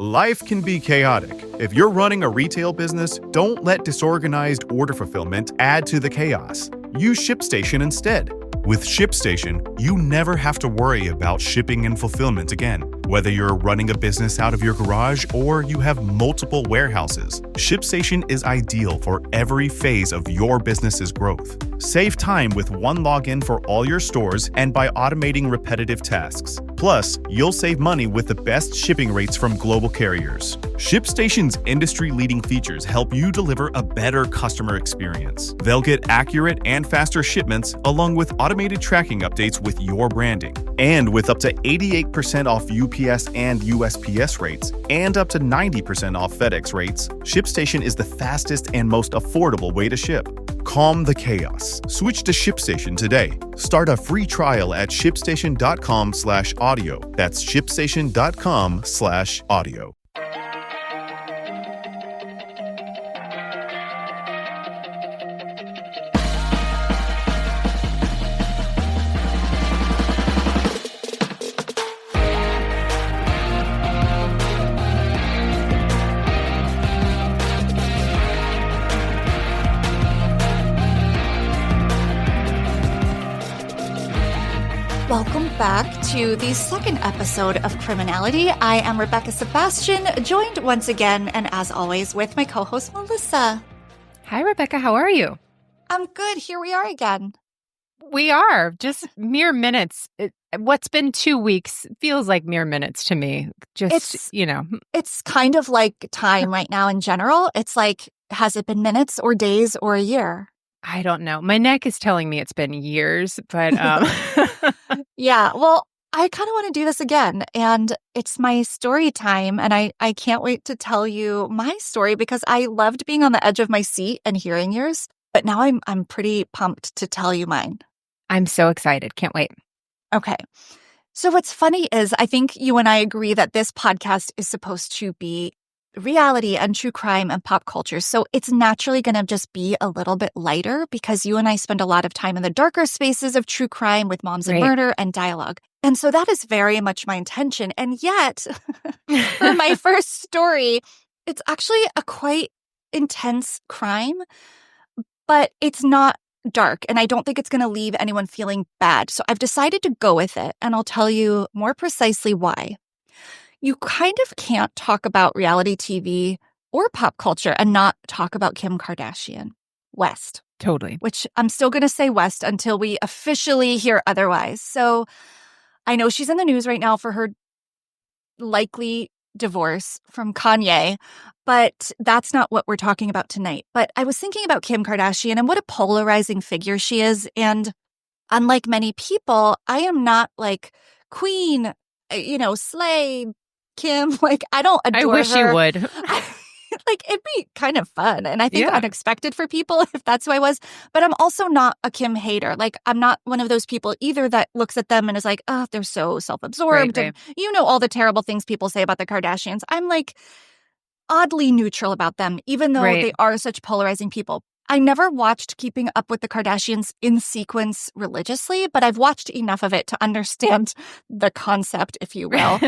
Life can be chaotic. If you're running a retail business, don't let disorganized order fulfillment add to the chaos. Use ShipStation instead. With ShipStation, you never have to worry about shipping and fulfillment again. Whether you're running a business out of your garage or you have multiple warehouses, ShipStation is ideal for every phase of your business's growth. Save time with one login for all your stores and by automating repetitive tasks. Plus, you'll save money with the best shipping rates from global carriers. ShipStation's industry-leading features help you deliver a better customer experience. They'll get accurate and faster shipments along with automated tracking updates with your branding. And with up to 88% off UPS and USPS rates and up to 90% off FedEx rates, ShipStation is the fastest and most affordable way to ship. Calm the chaos. Switch to ShipStation today. Start a free trial at shipstation.com/audio. That's shipstation.com/audio. Welcome back to the second episode of Criminality. I am Rebecca Sebastian, joined once again, and as always, with my co-host, Melissa. Hi, Rebecca. How are you? I'm good. Here we are again. We are. Just mere minutes. What's been 2 weeks feels like mere minutes to me. It's kind of like time right now in general. It's like, has it been minutes or days or a year? I don't know. My neck is telling me it's been years, but yeah, well, I kind of want to do this again, and it's my story time, and I can't wait to tell you my story because I loved being on the edge of my seat and hearing yours, but now I'm pretty pumped to tell you mine. I'm so excited. Can't wait. Okay. So what's funny is I think you and I agree that this podcast is supposed to be reality and true crime and pop culture. So it's naturally going to just be a little bit lighter because you and I spend a lot of time in the darker spaces of true crime with Moms and Murder and dialogue. And so that is very much my intention. And yet, for my first story, it's actually a quite intense crime, but it's not dark. And I don't think it's going to leave anyone feeling bad. So I've decided to go with it. And I'll tell you more precisely why. You kind of can't talk about reality TV or pop culture and not talk about Kim Kardashian. West. Totally. Which I'm still going to say West until we officially hear otherwise. So I know she's in the news right now for her likely divorce from Kanye, but that's not what we're talking about tonight. But I was thinking about Kim Kardashian and what a polarizing figure she is. And unlike many people, I am not like queen, slay Kim. Like, I don't adore her. I wish you would. Like, it'd be kind of fun. And I think unexpected for people if that's who I was. But I'm also not a Kim hater. Like, I'm not one of those people either that looks at them and is like, oh, they're so self-absorbed. Right. And all the terrible things people say about the Kardashians. I'm like oddly neutral about them, even though they are such polarizing people. I never watched Keeping Up with the Kardashians in sequence religiously, but I've watched enough of it to understand the concept, if you will,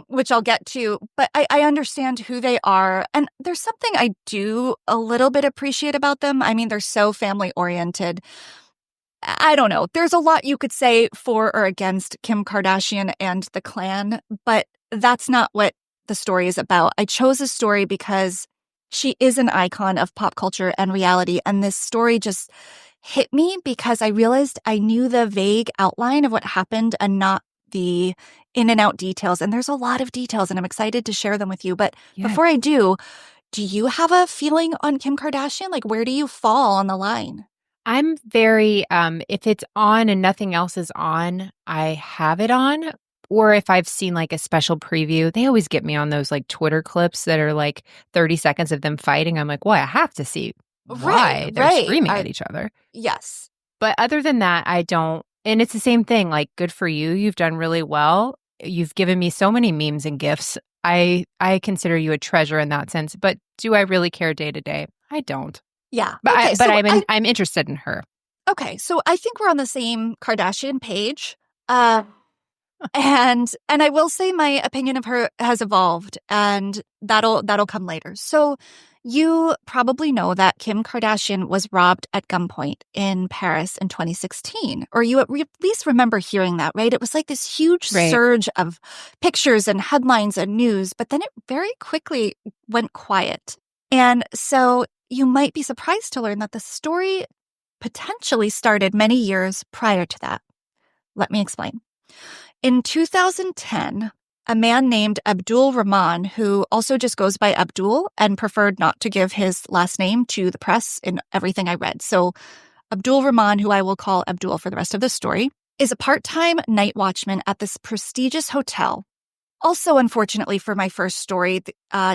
which I'll get to. But I understand who they are. And there's something I do a little bit appreciate about them. I mean, they're so family-oriented. I don't know. There's a lot you could say for or against Kim Kardashian and the clan, but that's not what the story is about. I chose this story because she is an icon of pop culture and reality, and this story just hit me because I realized I knew the vague outline of what happened and not the in and out details. And there's a lot of details, and I'm excited to share them with you. But before I do you have a feeling on Kim Kardashian? Like, where do you fall on the line? I'm very, if it's on and nothing else is on, I have it on. Or if I've seen like a special preview, they always get me on those like Twitter clips that are like 30 seconds of them fighting. I'm like, well, I have to see why they're screaming at each other. Yes. But other than that, I don't. And it's the same thing. Like, good for you. You've done really well. You've given me so many memes and gifts. I consider you a treasure in that sense. But do I really care day to day? I don't. Yeah. But, okay, I'm interested in her. Okay. So I think we're on the same Kardashian page. And I will say my opinion of her has evolved, and that'll come later. So you probably know that Kim Kardashian was robbed at gunpoint in Paris in 2016, or you at least remember hearing that, right? It was like this huge surge of pictures and headlines and news, but then it very quickly went quiet. And so you might be surprised to learn that the story potentially started many years prior to that. Let me explain. In 2010, a man named Abdul Rahman, who also just goes by Abdul and preferred not to give his last name to the press in everything I read. So Abdul Rahman, who I will call Abdul for the rest of the story, is a part-time night watchman at this prestigious hotel. Also, unfortunately, for my first story,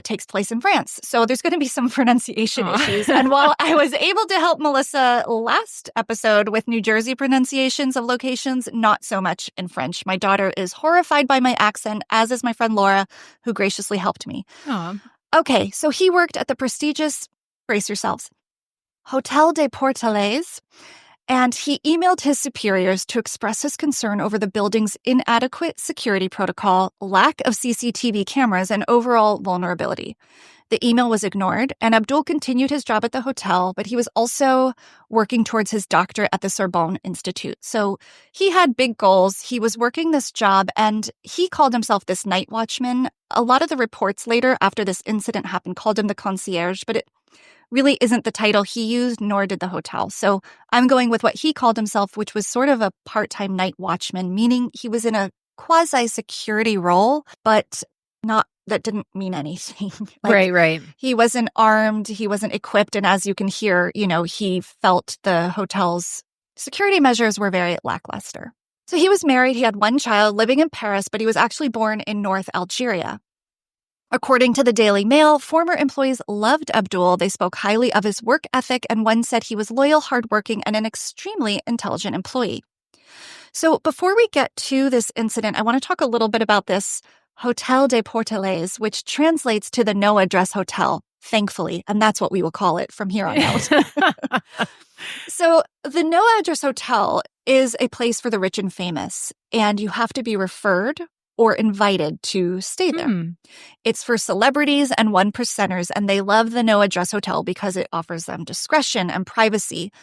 takes place in France. So there's going to be some pronunciation issues. And while I was able to help Melissa last episode with New Jersey pronunciations of locations, not so much in French. My daughter is horrified by my accent, as is my friend Laura, who graciously helped me. Aww. Okay, so he worked at the prestigious, brace yourselves, Hotel des Portelets. And he emailed his superiors to express his concern over the building's inadequate security protocol, lack of CCTV cameras, and overall vulnerability. The email was ignored, and Abdul continued his job at the hotel, but he was also working towards his doctorate at the Sorbonne Institute. So he had big goals. He was working this job, and he called himself this night watchman. A lot of the reports later, after this incident happened, called him the concierge, but it really isn't the title he used, nor did the hotel. So I'm going with what he called himself, which was sort of a part-time night watchman, meaning he was in a quasi-security role, but that didn't mean anything. Right. He wasn't armed, he wasn't equipped, and as you can hear, he felt the hotel's security measures were very lackluster. So he was married, he had one child living in Paris, but he was actually born in North Algeria. According to the Daily Mail, former employees loved Abdul. They spoke highly of his work ethic, and one said he was loyal, hardworking, and an extremely intelligent employee. So before we get to this incident, I want to talk a little bit about this Hotel des Portelets, which translates to the no-address hotel, thankfully, and that's what we will call it from here on out. So the no-address hotel is a place for the rich and famous, and you have to be referred or invited to stay there. It's for celebrities and one percenters, and they love the no-address hotel because it offers them discretion and privacy.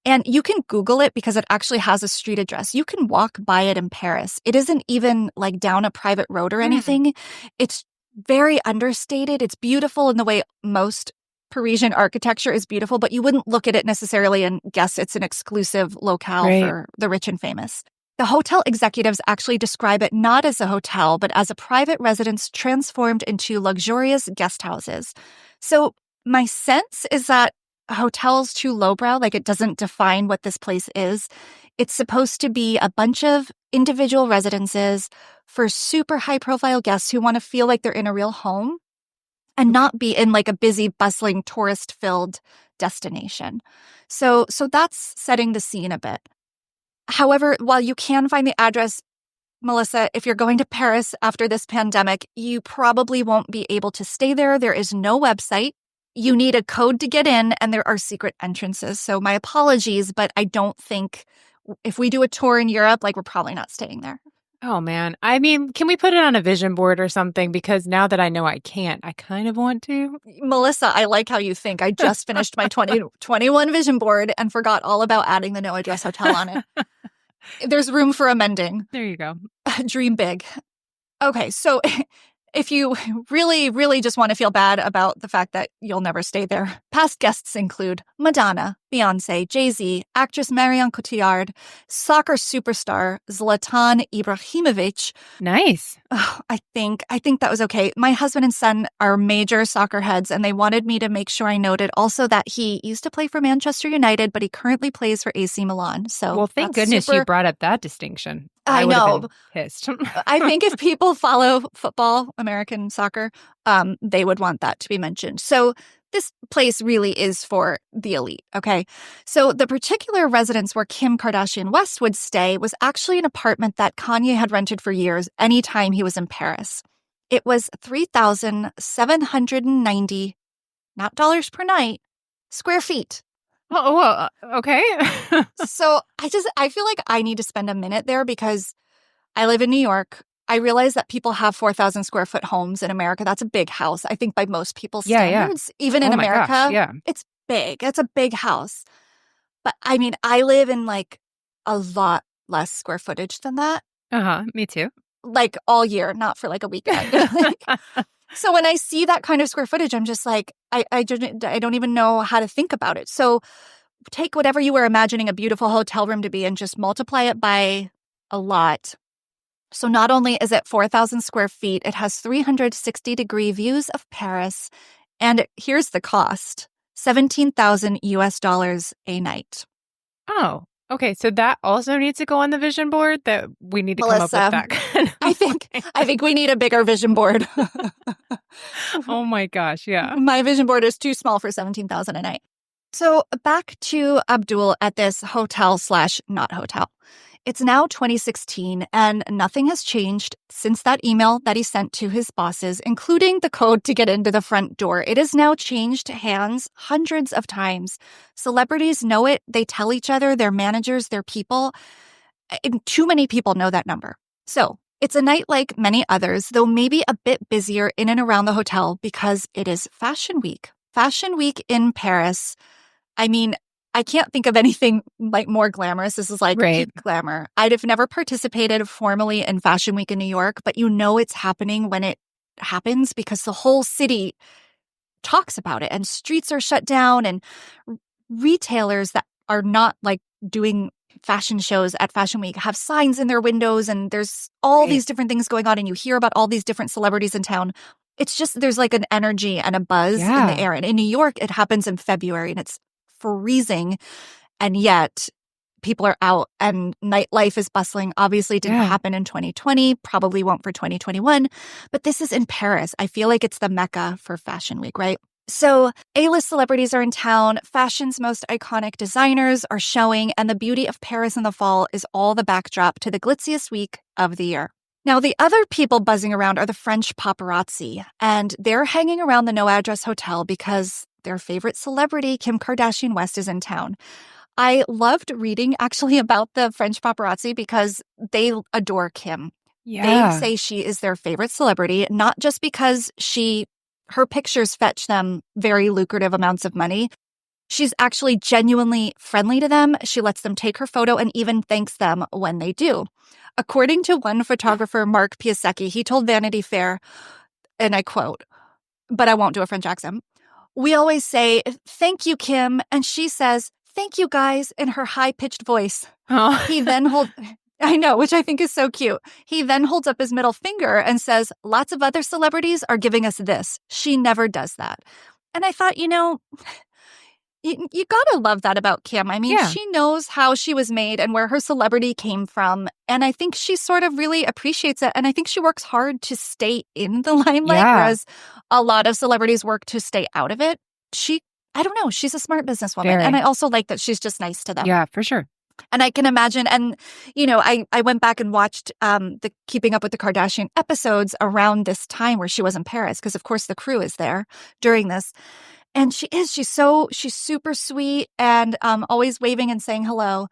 And you can Google it because it actually has a street address. You can walk by it in Paris. It isn't even like down a private road or anything. It's very understated. It's beautiful in the way most Parisian architecture is beautiful, but you wouldn't look at it necessarily and guess it's an exclusive locale for the rich and famous. The hotel executives actually describe it not as a hotel, but as a private residence transformed into luxurious guest houses. So my sense is that a hotel's too lowbrow, like it doesn't define what this place is. It's supposed to be a bunch of individual residences for super high-profile guests who want to feel like they're in a real home and not be in like a busy, bustling, tourist-filled destination. So that's setting the scene a bit. However, while you can find the address, Melissa, if you're going to Paris after this pandemic, you probably won't be able to stay there. There is no website. You need a code to get in, and there are secret entrances. So my apologies, but I don't think if we do a tour in Europe, we're probably not staying there. Oh, man. I mean, can we put it on a vision board or something? Because now that I know I can't, I kind of want to. Melissa, I like how you think. I just finished my 2021 vision board and forgot all about adding the no-address hotel on it. There's room for amending. There you go. Dream big. Okay, so if you really, really just want to feel bad about the fact that you'll never stay there, past guests include Madonna, Beyonce, Jay-Z, actress Marion Cotillard, soccer superstar Zlatan Ibrahimovic. Nice. Oh, I think that was okay. My husband and son are major soccer heads, and they wanted me to make sure I noted also that he used to play for Manchester United, but he currently plays for AC Milan. So, well, thank goodness you brought up that distinction. I know. Been pissed. I think if people follow football, American soccer, they would want that to be mentioned. So this place really is for the elite, okay? So the particular residence where Kim Kardashian West would stay was actually an apartment that Kanye had rented for years anytime he was in Paris. It was 3,790, not dollars per night, square feet. Oh, well, okay. So I feel like I need to spend a minute there because I live in New York. I realize that people have 4,000 square foot homes in America. That's a big house, I think, by most people's standards. Even in America, gosh, it's big. It's a big house. But I mean, I live in like a lot less square footage than that. Me too. Like all year, not for like a weekend. So when I see that kind of square footage, I'm just like, I don't even know how to think about it. So take whatever you were imagining a beautiful hotel room to be and just multiply it by a lot. So not only is it 4,000 square feet, it has 360-degree views of Paris. And here's the cost, $17,000 US a night. Oh, okay. So that also needs to go on the vision board, that we need to Melissa, come up with that kind of I think we need a bigger vision board. Oh my gosh, yeah. My vision board is too small for $17,000 a night. So back to Abdul at this hotel/not hotel. It's now 2016, and nothing has changed since that email that he sent to his bosses, including the code to get into the front door. It has now changed hands hundreds of times. Celebrities know it. They tell each other, their managers, their people. And too many people know that number. So it's a night like many others, though maybe a bit busier in and around the hotel because it is Fashion Week. Fashion Week in Paris. I mean, I can't think of anything like more glamorous. This is like peak glamour. I'd have never participated formally in Fashion Week in New York, but you know it's happening when it happens because the whole city talks about it and streets are shut down and retailers that are not like doing fashion shows at Fashion Week have signs in their windows and there's all these different things going on and you hear about all these different celebrities in town. It's just there's like an energy and a buzz in the air. And in New York, it happens in February and it's freezing, and yet people are out and nightlife is bustling. Obviously, it didn't happen in 2020, probably won't for 2021, but this is in Paris. I feel like it's the Mecca for Fashion Week, right? So A-list celebrities are in town, fashion's most iconic designers are showing, and the beauty of Paris in the fall is all the backdrop to the glitziest week of the year. Now, the other people buzzing around are the French paparazzi, and they're hanging around the No Address Hotel because their favorite celebrity, Kim Kardashian West, is in town. I loved reading actually about the French paparazzi because they adore Kim. They say she is their favorite celebrity, not just because her pictures fetch them very lucrative amounts of money. She's actually genuinely friendly to them. She lets them take her photo and even thanks them when they do. According to one photographer, Mark Piasecki, he told Vanity Fair, and I quote, but I won't do a French accent, "We always say, 'Thank you, Kim,' and she says, 'Thank you, guys,' in her high-pitched voice." He then I know, which I think is so cute. He then holds up his middle finger and says, "Lots of other celebrities are giving us this. She never does that." And I thought, you gotta love that about Kim. I mean, she knows how she was made and where her celebrity came from. And I think she sort of really appreciates it. And I think she works hard to stay in the limelight, whereas a lot of celebrities work to stay out of it. I don't know, she's a smart businesswoman. Very. And I also like that she's just nice to them. Yeah, for sure. And I can imagine, and, I went back and watched the Keeping Up with the Kardashian episodes around this time where she was in Paris, because of course the crew is there during this. And she's super sweet and always waving and saying hello.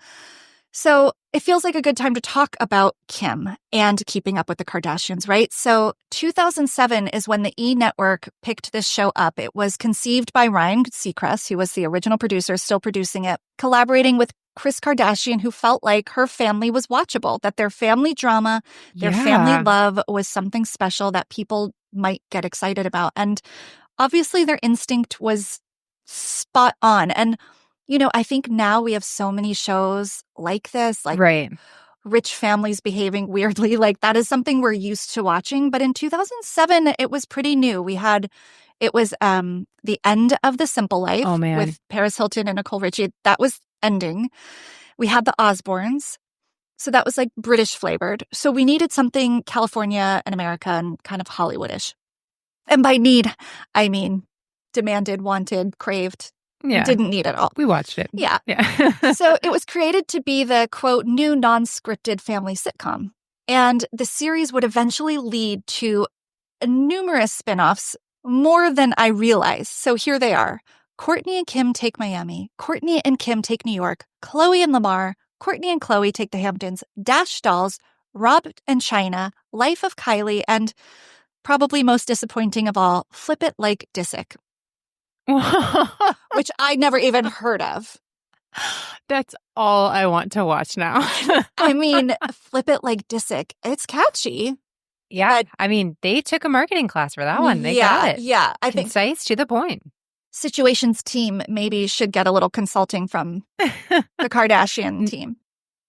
So it feels like a good time to talk about Kim and Keeping Up with the Kardashians, right? So 2007 is when the E! Network picked this show up. It was conceived by Ryan Seacrest, who was the original producer, still producing it, collaborating with Kris Kardashian, who felt like her family was watchable, that their family drama, their family love was something special that people might get excited about. And obviously, their instinct was spot on. And, I think now we have so many shows like this, like rich families behaving weirdly. Like that is something we're used to watching. But in 2007, it was pretty new. It was the end of The Simple Life with Paris Hilton and Nicole Richie. That was ending. We had the Osbournes. So that was like British flavored. So we needed something California and America and kind of Hollywoodish. And by need, I mean demanded, wanted, craved. Didn't need it all. We watched it. Yeah. So it was created to be the, quote, new non-scripted family sitcom. And the series would eventually lead to numerous spin-offs, more than I realized. So here they are. Kourtney and Kim take Miami. Kourtney and Kim take New York. Khloe and Lamar. Kourtney and Khloe take the Hamptons. Dash Dolls. Rob and China, Life of Kylie, and probably most disappointing of all, Flip It Like Disick, which I never even heard of. That's all I want to watch now. I mean, Flip It Like Disick. It's catchy. Yeah. I mean, they took a marketing class for that one. They got it. Yeah. I think concise, to the point. Situations team maybe should get a little consulting from the Kardashian team.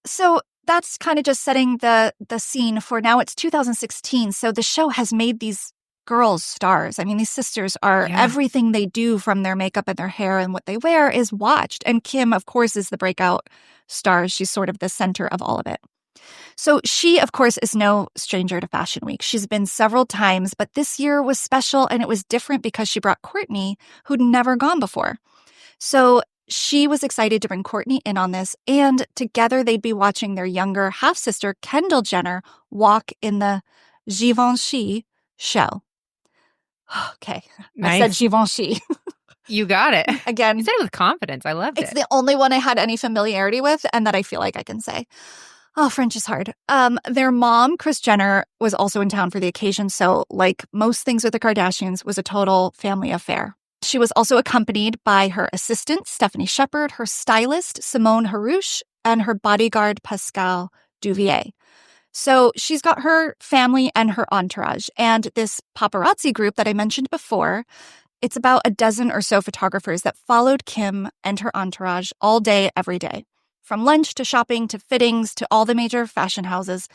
So that's kind of just setting the scene for now. It's 2016, so the show has made these girls stars. I mean, these sisters are everything they do, from their makeup and their hair and what they wear, is watched. And Kim, of course, is the breakout star. She's sort of the center of all of it. So she, of course, is no stranger to Fashion Week. She's been several times, but this year was special, and it was different because she brought Kourtney, who'd never gone before. So she was excited to bring Kourtney in on this, and together they'd be watching their younger half-sister, Kendall Jenner, walk in the Givenchy show. Okay. Nice. I said Givenchy. You got it. Again. You said it with confidence. I loved it. It's the only one I had any familiarity with and that I feel like I can say. Oh, French is hard. Their mom, Kris Jenner, was also in town for the occasion. So like most things with the Kardashians, was a total family affair. She was also accompanied by her assistant, Stephanie Shepard, her stylist, Simone Harouche, and her bodyguard, Pascal Duvier. So she's got her family and her entourage. And this paparazzi group that I mentioned before, it's about a dozen or so photographers that followed Kim and her entourage all day, every day, from lunch to shopping to fittings to all the major fashion houses.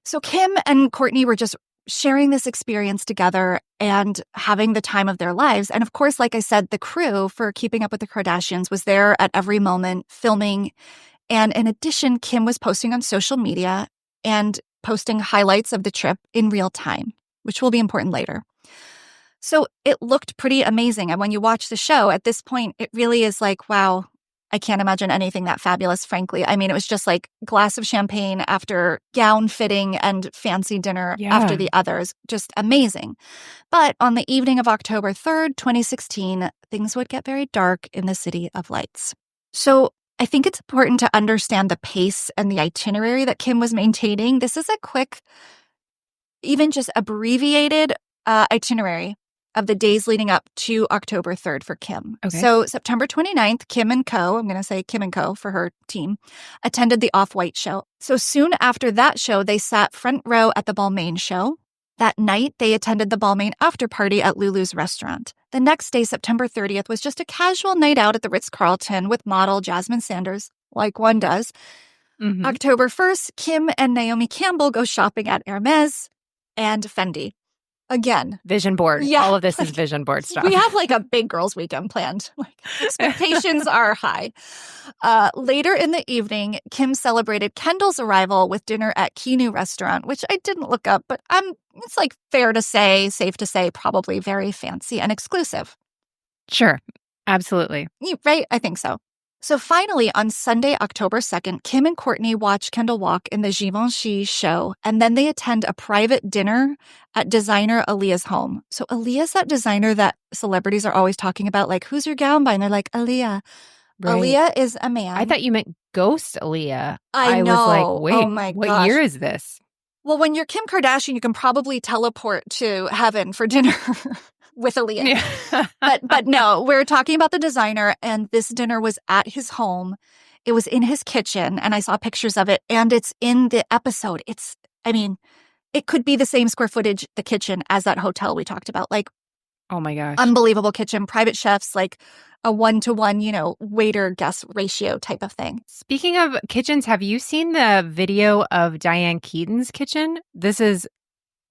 So Kim and Kourtney were just sharing this experience together and having the time of their lives. And of course, like I said, the crew for Keeping Up with the Kardashians was there at every moment, filming. And in addition, Kim was posting on social media and posting highlights of the trip in real time, which will be important later. So it looked pretty amazing. And when you watch the show, at this point, it really is like, wow, I can't imagine anything that fabulous, frankly. I mean, it was just like glass of champagne after gown fitting and fancy dinner after the others. Just amazing. But on the evening of October 3rd, 2016, things would get very dark in the City of Lights. So I think it's important to understand the pace and the itinerary that Kim was maintaining. This is a quick, even just abbreviated itinerary of the days leading up to October 3rd for Kim. Okay. So September 29th, Kim and Co., I'm going to say Kim and Co. for her team, attended the Off-White show. So soon after that show, they sat front row at the Balmain show. That night, they attended the Balmain after party at Lulu's restaurant. The next day, September 30th, was just a casual night out at the Ritz-Carlton with model Jasmine Sanders, like one does. Mm-hmm. October 1st, Kim and Naomi Campbell go shopping at Hermes and Fendi. Again. Vision board. Yeah, all of this is vision board stuff. We have like a big girls' weekend planned. Like, expectations are high. Later in the evening, Kim celebrated Kendall's arrival with dinner at Kinu restaurant, which I didn't look up, but it's like fair to say, safe to say, probably very fancy and exclusive. Sure. Absolutely. Right? I think so. So finally, on Sunday, October 2nd, Kim and Kourtney watch Kendall walk in the Givenchy show, and then they attend a private dinner at designer Aaliyah's home. So Aaliyah's that designer that celebrities are always talking about, like, who's your gown by? And they're like, Aaliyah. Right. Aaliyah is a man. I thought you meant Ghost Aaliyah. I know. Was like, wait, oh my what gosh. year is this? Well, when you're Kim Kardashian, you can probably teleport to heaven for dinner. With Aaliyah. Yeah. but no, we're talking about the designer, and this dinner was at his home. It was in his kitchen, and I saw pictures of it, and it's in the episode. It could be the same square footage, the kitchen, as that hotel we talked about. Like, oh my gosh. Unbelievable kitchen, private chefs, like a 1-to-1, waiter-guest ratio type of thing. Speaking of kitchens, have you seen the video of Diane Keaton's kitchen? This is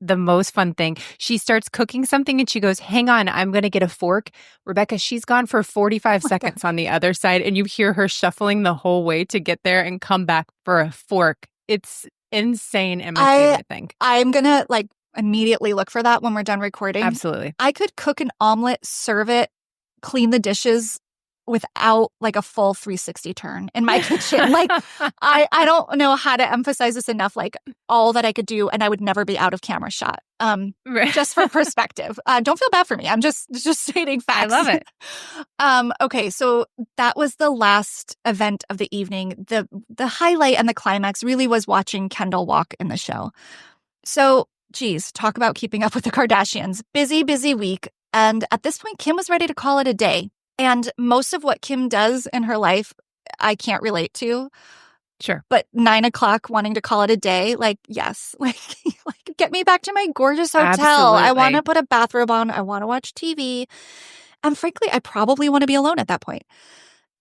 the most fun thing. She starts cooking something and she goes, hang on, I'm going to get a fork. Rebecca, she's gone for 45 seconds on the other side, and you hear her shuffling the whole way to get there and come back for a fork. It's insane and my favorite thing. I'm going to immediately look for that when we're done recording. Absolutely. I could cook an omelet, serve it, clean the dishes without like a full 360 turn in my kitchen. Like, I don't know how to emphasize this enough, like all that I could do, and I would never be out of camera shot. Just for perspective. Don't feel bad for me. I'm just stating facts. I love it. Okay, so that was the last event of the evening. The highlight and the climax really was watching Kendall walk in the show. So, geez, talk about keeping up with the Kardashians. Busy, busy week. And at this point, Kim was ready to call it a day. And most of what Kim does in her life, I can't relate to. Sure. But 9 o'clock wanting to call it a day, like, yes, like get me back to my gorgeous hotel. Absolutely. I want to put a bathrobe on. I want to watch TV. And frankly, I probably want to be alone at that point.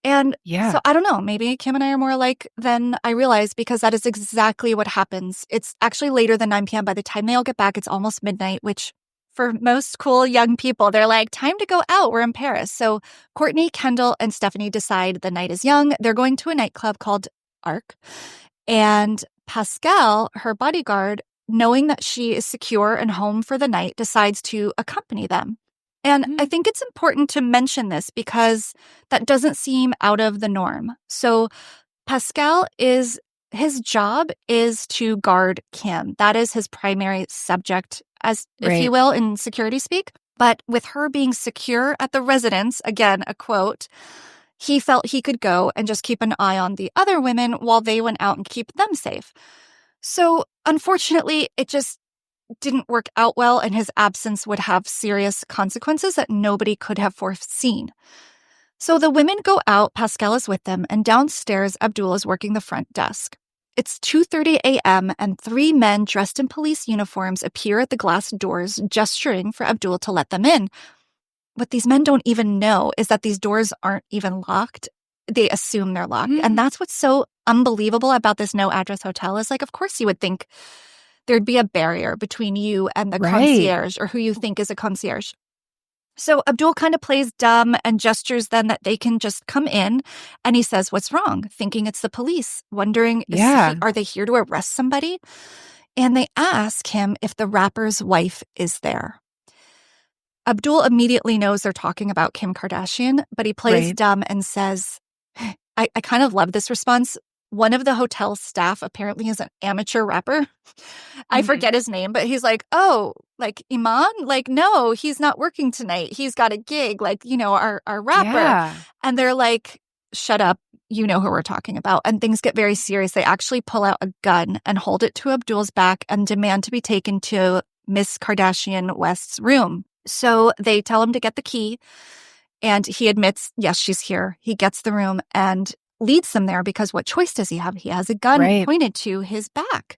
And so I don't know, maybe Kim and I are more alike than I realize, because that is exactly what happens. It's actually later than 9 p.m. By the time they all get back, it's almost midnight, which for most cool young people, they're like, time to go out. We're in Paris. So Kourtney, Kendall, and Stephanie decide the night is young. They're going to a nightclub called Arc. And Pascal, her bodyguard, knowing that she is secure and home for the night, decides to accompany them. And I think it's important to mention this because that doesn't seem out of the norm. So Pascal his job is to guard Kim. That is his primary subject, as if you will, in security speak. But with her being secure at the residence, again, a quote, he felt he could go and just keep an eye on the other women while they went out and keep them safe. So unfortunately, it just didn't work out well, and his absence would have serious consequences that nobody could have foreseen. So the women go out, Pascal is with them, and downstairs, Abdul is working the front desk. It's 2:30 a.m., and 3 men dressed in police uniforms appear at the glass doors, gesturing for Abdul to let them in. What these men don't even know is that these doors aren't even locked. They assume they're locked. And that's what's so unbelievable about this no-address hotel is, like, of course you would think there'd be a barrier between you and the concierge, or who you think is a concierge. So Abdul kind of plays dumb and gestures then that they can just come in. And he says, what's wrong? Thinking it's the police, wondering, are they here to arrest somebody? And they ask him if the rapper's wife is there. Abdul immediately knows they're talking about Kim Kardashian, but he plays dumb and says, I kind of love this response. One of the hotel staff apparently is an amateur rapper. I forget his name, but he's like, oh, like Iman? Like, no, he's not working tonight. He's got a gig, like, you know, our rapper. Yeah. And they're like, shut up. You know who we're talking about. And things get very serious. They actually pull out a gun and hold it to Abdul's back and demand to be taken to Miss Kardashian West's room. So they tell him to get the key. And he admits, yes, she's here. He gets the room and leads them there because what choice does he have? He has a gun pointed to his back.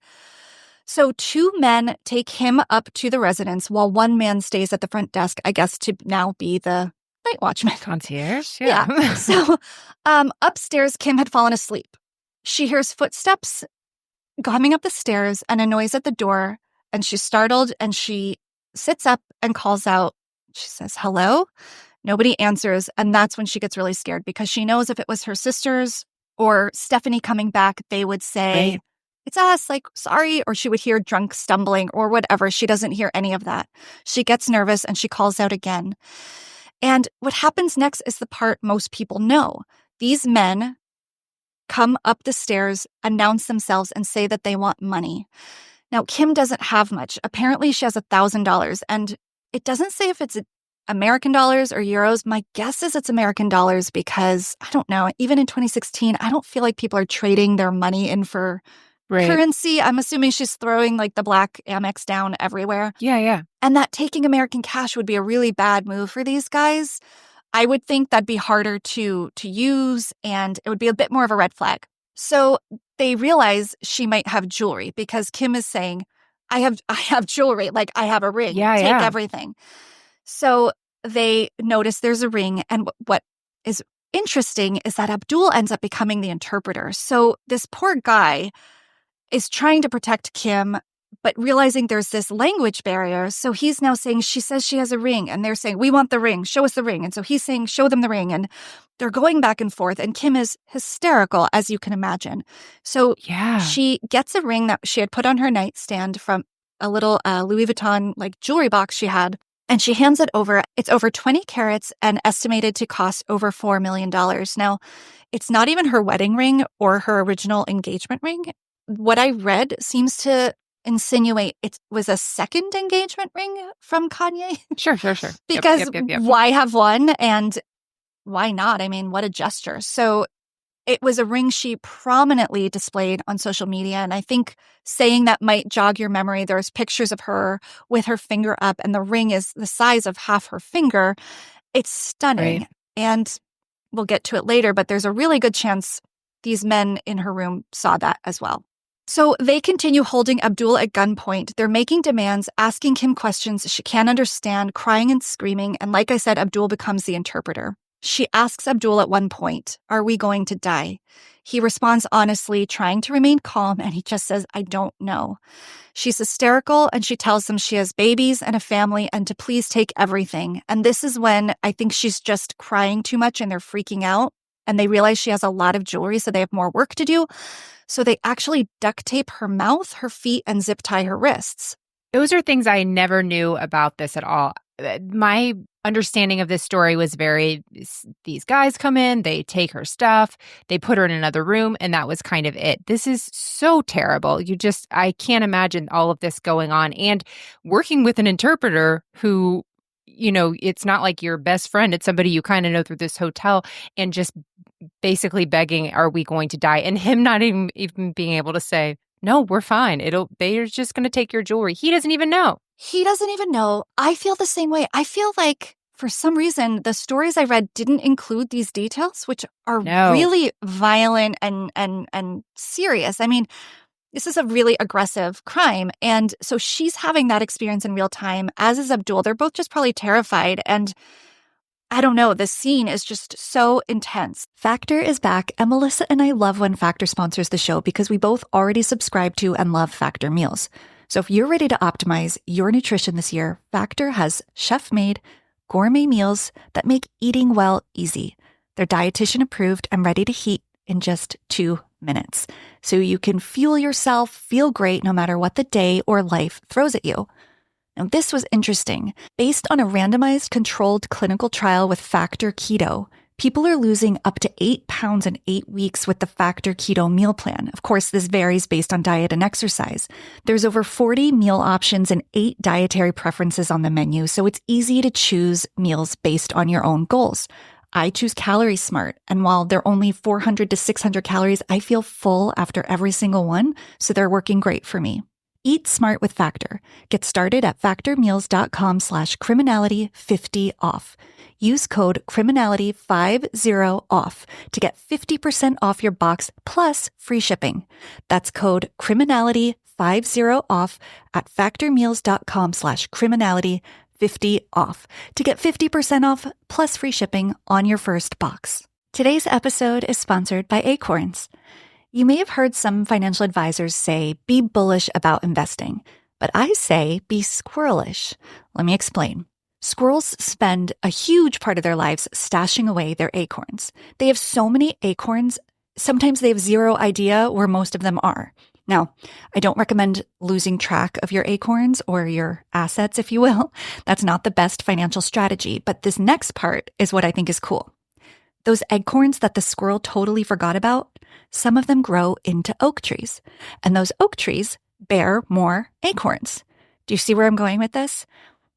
So 2 men take him up to the residence while 1 man stays at the front desk, I guess to now be the night watchman. Concierge? Yeah. So upstairs, Kim had fallen asleep. She hears footsteps coming up the stairs and a noise at the door, and she's startled and she sits up and calls out. She says, hello? Nobody answers, and that's when she gets really scared because she knows if it was her sisters or Stephanie coming back, they would say, it's us, like, sorry, or she would hear drunk stumbling or whatever. She doesn't hear any of that. She gets nervous and she calls out again. And what happens next is the part most people know. These men come up the stairs, announce themselves, and say that they want money. Now, Kim doesn't have much. Apparently, she has $1,000, and it doesn't say if it's American dollars or euros. My guess is it's American dollars because, I don't know, even in 2016, I don't feel like people are trading their money in for currency. I'm assuming she's throwing like the black Amex down everywhere. Yeah. And that taking American cash would be a really bad move for these guys. I would think that'd be harder to use, and it would be a bit more of a red flag. So they realize she might have jewelry because Kim is saying, I have jewelry, like I have a ring. Take everything. So they notice there's a ring, and what is interesting is that Abdul ends up becoming the interpreter. So this poor guy is trying to protect Kim, but realizing there's this language barrier. So he's now saying, she says she has a ring, and they're saying, we want the ring, show us the ring. And so he's saying, show them the ring. And they're going back and forth, and Kim is hysterical, as you can imagine. So she gets a ring that she had put on her nightstand from a little Louis Vuitton like jewelry box she had. and she hands it over. It's over 20 carats and estimated to cost over $4 million. Now, it's not even her wedding ring or her original engagement ring. What I read seems to insinuate it was a second engagement ring from Kanye. Sure. Because why have one and why not? I mean, what a gesture. So it was a ring she prominently displayed on social media. And I think saying that might jog your memory. There's pictures of her with her finger up, and the ring is the size of half her finger. It's stunning. Right. And we'll get to it later, but there's a really good chance these men in her room saw that as well. So they continue holding Abdul at gunpoint. They're making demands, asking him questions she can't understand, crying and screaming. And like I said, Abdul becomes the interpreter. She asks Abdul at one point, "Are we going to die?" He responds honestly, trying to remain calm, and he just says, "I don't know." She's hysterical, and she tells them she has babies and a family and to please take everything. And this is when I think she's just crying too much and they're freaking out. And they realize she has a lot of jewelry, so they have more work to do. So they actually duct tape her mouth, her feet, and zip tie her wrists. Those are things I never knew about this at all. My understanding of this story was these guys come in, they take her stuff, they put her in another room, and that was kind of it. This is so terrible. I can't imagine all of this going on. And working with an interpreter who, it's not like your best friend, it's somebody you kind of know through this hotel, and just basically begging, "Are we going to die?" And him not even being able to say, "No, we're fine. They're just going to take your jewelry." He doesn't even know. He doesn't even know. I feel the same way. I feel like for some reason, the stories I read didn't include these details, which are really violent and serious. I mean, this is a really aggressive crime. And so she's having that experience in real time, as is Abdul. They're both just probably terrified. And I don't know, the scene is just so intense. Factor is back, and Melissa and I love when Factor sponsors the show because we both already subscribe to and love Factor meals. So if you're ready to optimize your nutrition this year, Factor has chef-made gourmet meals that make eating well easy. They're dietitian approved and ready to heat in just 2 minutes. So you can fuel yourself, feel great no matter what the day or life throws at you. Now, this was interesting. Based on a randomized controlled clinical trial with Factor Keto, people are losing up to 8 pounds in 8 weeks with the Factor Keto meal plan. Of course, this varies based on diet and exercise. There's over 40 meal options and 8 dietary preferences on the menu, so it's easy to choose meals based on your own goals. I choose Calorie Smart, and while they're only 400 to 600 calories, I feel full after every single one, so they're working great for me. Eat smart with Factor. Get started at factormeals.com/criminality50 off. Use code criminality50 off to get 50% off your box plus free shipping. That's code criminality50 off at factormeals.com/criminality50 off to get 50% off plus free shipping on your first box. Today's episode is sponsored by Acorns. You may have heard some financial advisors say, be bullish about investing, but I say be squirrelish. Let me explain. Squirrels spend a huge part of their lives stashing away their acorns. They have so many acorns, sometimes they have zero idea where most of them are. Now, I don't recommend losing track of your acorns or your assets, if you will. That's not the best financial strategy, but this next part is what I think is cool. Those acorns that the squirrel totally forgot about, some of them grow into oak trees, and those oak trees bear more acorns. Do you see where I'm going with this?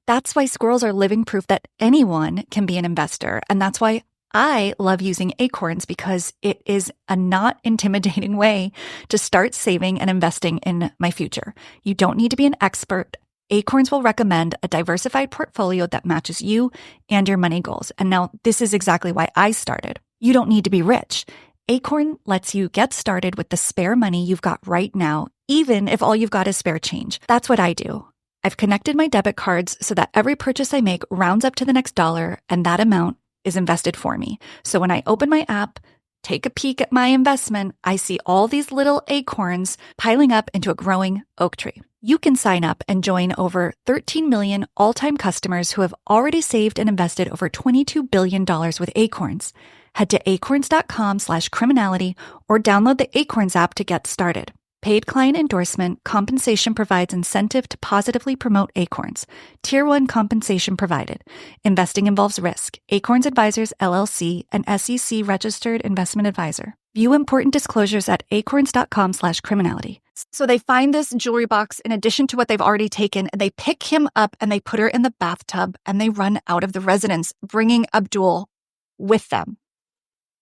That's why squirrels are living proof that anyone can be an investor, and that's why I love using acorns, because it is a not intimidating way to start saving and investing in my future. You don't need to be an expert. Acorns will recommend a diversified portfolio that matches you and your money goals. And now this is exactly why I started. You don't need to be rich. Acorn lets you get started with the spare money you've got right now, even if all you've got is spare change. That's what I do. I've connected my debit cards so that every purchase I make rounds up to the next dollar, and that amount is invested for me. So when I open my app, take a peek at my investment, I see all these little acorns piling up into a growing oak tree. You can sign up and join over 13 million all-time customers who have already saved and invested over $22 billion with Acorns. Head to acorns.com/criminality or download the Acorns app to get started. Paid client endorsement. Compensation provides incentive to positively promote Acorns. Tier 1 compensation provided. Investing involves risk. Acorns Advisors, LLC, an SEC-registered investment advisor. View important disclosures at acorns.com/criminality. So they find this jewelry box in addition to what they've already taken, and they pick him up and they put her in the bathtub and they run out of the residence, bringing Abdul with them.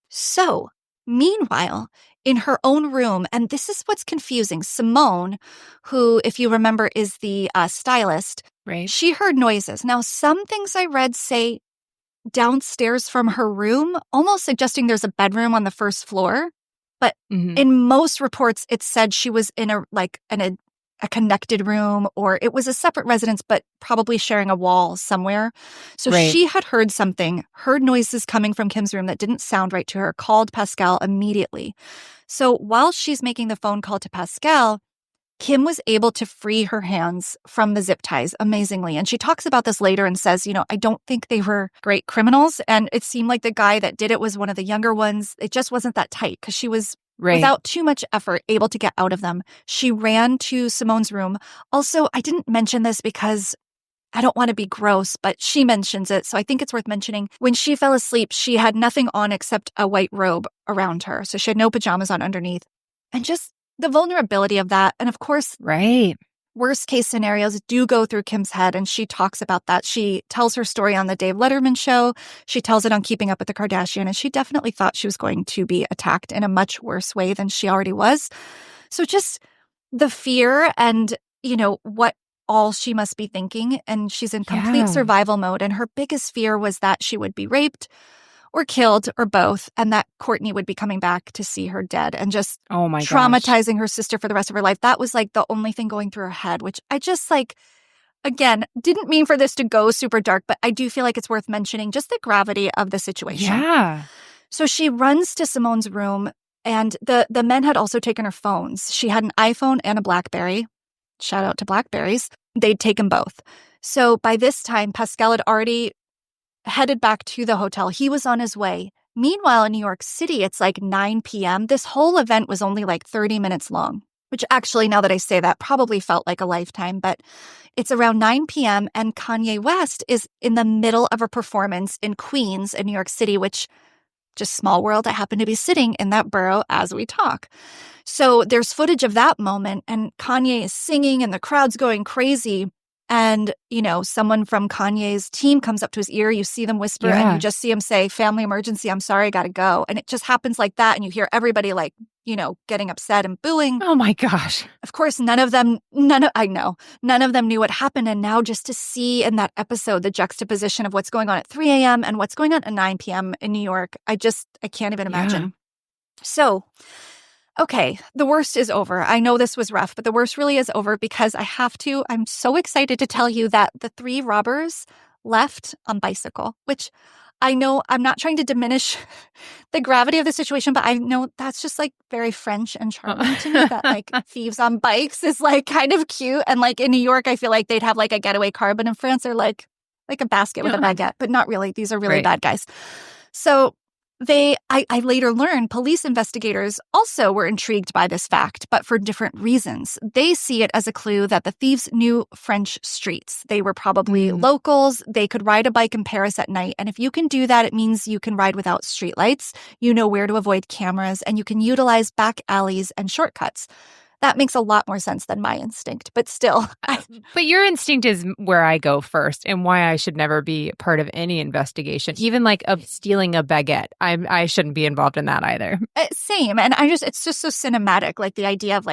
So, meanwhile, in her own room, and this is what's confusing, Simone, who, if you remember, is the stylist, right? She heard noises. Now, some things I read say downstairs from her room, almost suggesting there's a bedroom on the first floor. But in most reports, it said she was in a connected room, or it was a separate residence, but probably sharing a wall somewhere. So she had heard something, heard noises coming from Kim's room that didn't sound right to her, called Pascal immediately. So while she's making the phone call to Pascal, Kim was able to free her hands from the zip ties amazingly. And she talks about this later and says, I don't think they were great criminals. And it seemed like the guy that did it was one of the younger ones. It just wasn't that tight because she was, without too much effort, able to get out of them. She ran to Simone's room. Also, I didn't mention this because I don't want to be gross, but she mentions it, so I think it's worth mentioning. When she fell asleep, she had nothing on except a white robe around her. So she had no pajamas on underneath. And just the vulnerability of that. And of course, worst case scenarios do go through Kim's head, and she talks about that. She tells her story on the Dave Letterman show. She tells it on Keeping Up with the Kardashian, and she definitely thought she was going to be attacked in a much worse way than she already was. So just the fear and, what all she must be thinking, and she's in complete survival mode. And her biggest fear was that she would be raped or killed or both, and that Courtney would be coming back to see her dead and just traumatizing her sister for the rest of her life. That was like the only thing going through her head, which I just again, didn't mean for this to go super dark, but I do feel like it's worth mentioning just the gravity of the situation. Yeah. So she runs to Simone's room, and the men had also taken her phones. She had an iPhone and a BlackBerry. Shout out to Blackberries. They'd taken both. So by this time, Pascal had already headed back to the hotel. He was on his way. Meanwhile, in New York City, it's 9 p.m. This whole event was only 30 minutes long, which actually, now that I say that, probably felt like a lifetime. But it's around 9 p.m. and Kanye West is in the middle of a performance in Queens in New York City, which, just small world, I happen to be sitting in that borough as we talk. So there's footage of that moment, and Kanye is singing and the crowd's going crazy. And, someone from Kanye's team comes up to his ear. You see them whisper and you just see him say, "Family emergency, I'm sorry, I gotta go." And it just happens like that. And you hear everybody getting upset and booing. Oh my gosh. Of course, none of them knew what happened. And now just to see in that episode the juxtaposition of what's going on at 3 a.m. and what's going on at 9 p.m. in New York, I can't even imagine. Yeah. So, okay, the worst is over. I know this was rough, but the worst really is over because I'm so excited to tell you that the 3 robbers left on bicycle, which I know I'm not trying to diminish the gravity of the situation, but I know that's just very French and charming to me that thieves on bikes is kind of cute. And in New York, I feel like they'd have a getaway car, but in France, they're like a basket with a baguette, but not really. These are really bad guys. So I later learned police investigators also were intrigued by this fact, but for different reasons. They see it as a clue that the thieves knew French streets. They were probably locals. They could ride a bike in Paris at night. And if you can do that, it means you can ride without streetlights. You know where to avoid cameras, and you can utilize back alleys and shortcuts. That makes a lot more sense than my instinct, but still. But your instinct is where I go first, and why I should never be part of any investigation, even of stealing a baguette. I shouldn't be involved in that either. Same. And it's just so cinematic, the idea of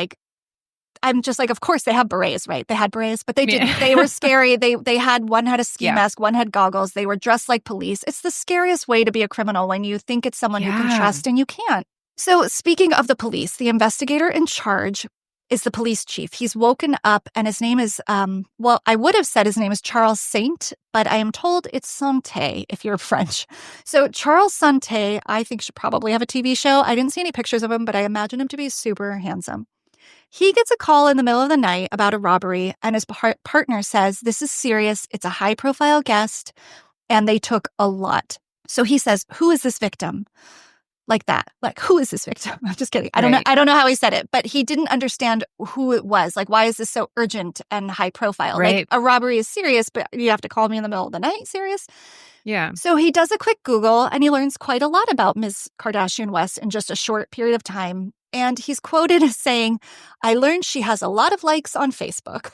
I'm just of course they have berets, right? They had berets, but they didn't. They were scary. One had a ski mask, one had goggles. They were dressed like police. It's the scariest way to be a criminal when you think it's someone you can trust and you can't. So speaking of the police, the investigator in charge is the police chief. He's woken up, and his name is, I would have said his name is Charles Saint, but I am told it's Santé if you're French. So Charles Santé, I think, should probably have a TV show. I didn't see any pictures of him, but I imagine him to be super handsome. He gets a call in the middle of the night about a robbery, and his partner says, "This is serious. It's a high-profile guest, and they took a lot." So he says, "Who is this victim?" like that. Like, who is this victim? I'm just kidding. I Right. don't know how he said it, but he didn't understand who it was. Like, why is this so urgent and high profile? Right. Like, a robbery is serious, but you have to call me in the middle of the night? Serious? Yeah. So he does a quick Google and he learns quite a lot about Ms. Kardashian West in just a short period of time. And he's quoted as saying, "I learned she has a lot of likes on Facebook."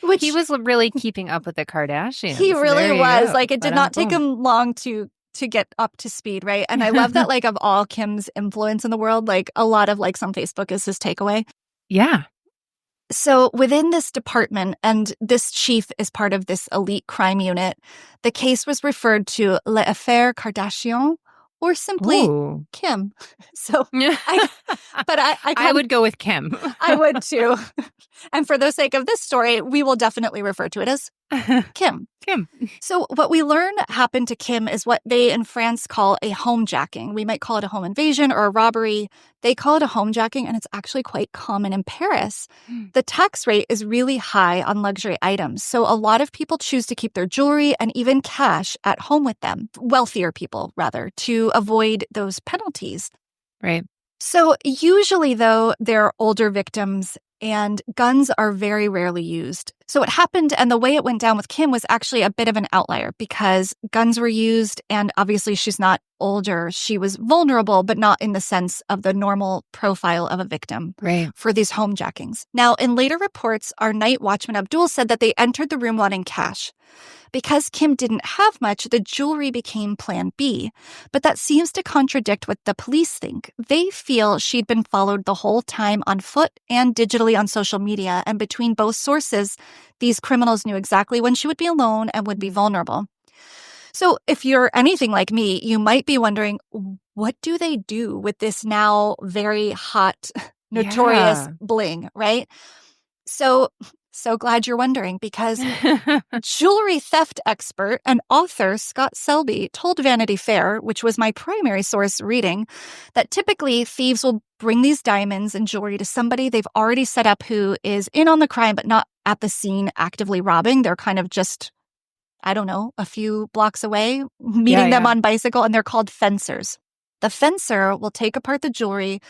Which he was really keeping up with the Kardashians. he really was. Like, it did not take Boom. him long to get up to speed, right? And I love that, like, of all Kim's influence in the world, like, a lot of likes on Facebook is his takeaway. Yeah. So within this department, and this chief is part of this elite crime unit, the case was referred to L'Affaire Kardashian, or simply Ooh. Kim. So, I would go with Kim. I would too. And for the sake of this story, we will definitely refer to it as Kim. Kim. So what we learn happened to Kim is what they in France call a homejacking. We might call it a home invasion or a robbery. They call it a homejacking, and it's actually quite common in Paris. The tax rate is really high on luxury items, so a lot of people choose to keep their jewelry and even cash at home with them, wealthier people, rather, to avoid those penalties. Right. So usually, though, they're older victims, and guns are very rarely used. So what happened and the way it went down with Kim was actually a bit of an outlier because guns were used, and obviously she's not older. She was vulnerable, but not in the sense of the normal profile of a victim for these homejackings. Now, in later reports, our night watchman Abdul said that they entered the room wanting cash. Because Kim didn't have much, the jewelry became plan B. But that seems to contradict what the police think. They feel she'd been followed the whole time on foot and digitally on social media. And between both sources, these criminals knew exactly when she would be alone and would be vulnerable. So if you're anything like me, you might be wondering, what do they do with this now very hot, notorious bling, right? So glad you're wondering, because jewelry theft expert and author Scott Selby told Vanity Fair, which was my primary source reading, that typically thieves will bring these diamonds and jewelry to somebody they've already set up who is in on the crime but not at the scene actively robbing. They're kind of just, I don't know, a few blocks away, meeting them on bicycle, and they're called fencers. The fencer will take apart the jewelry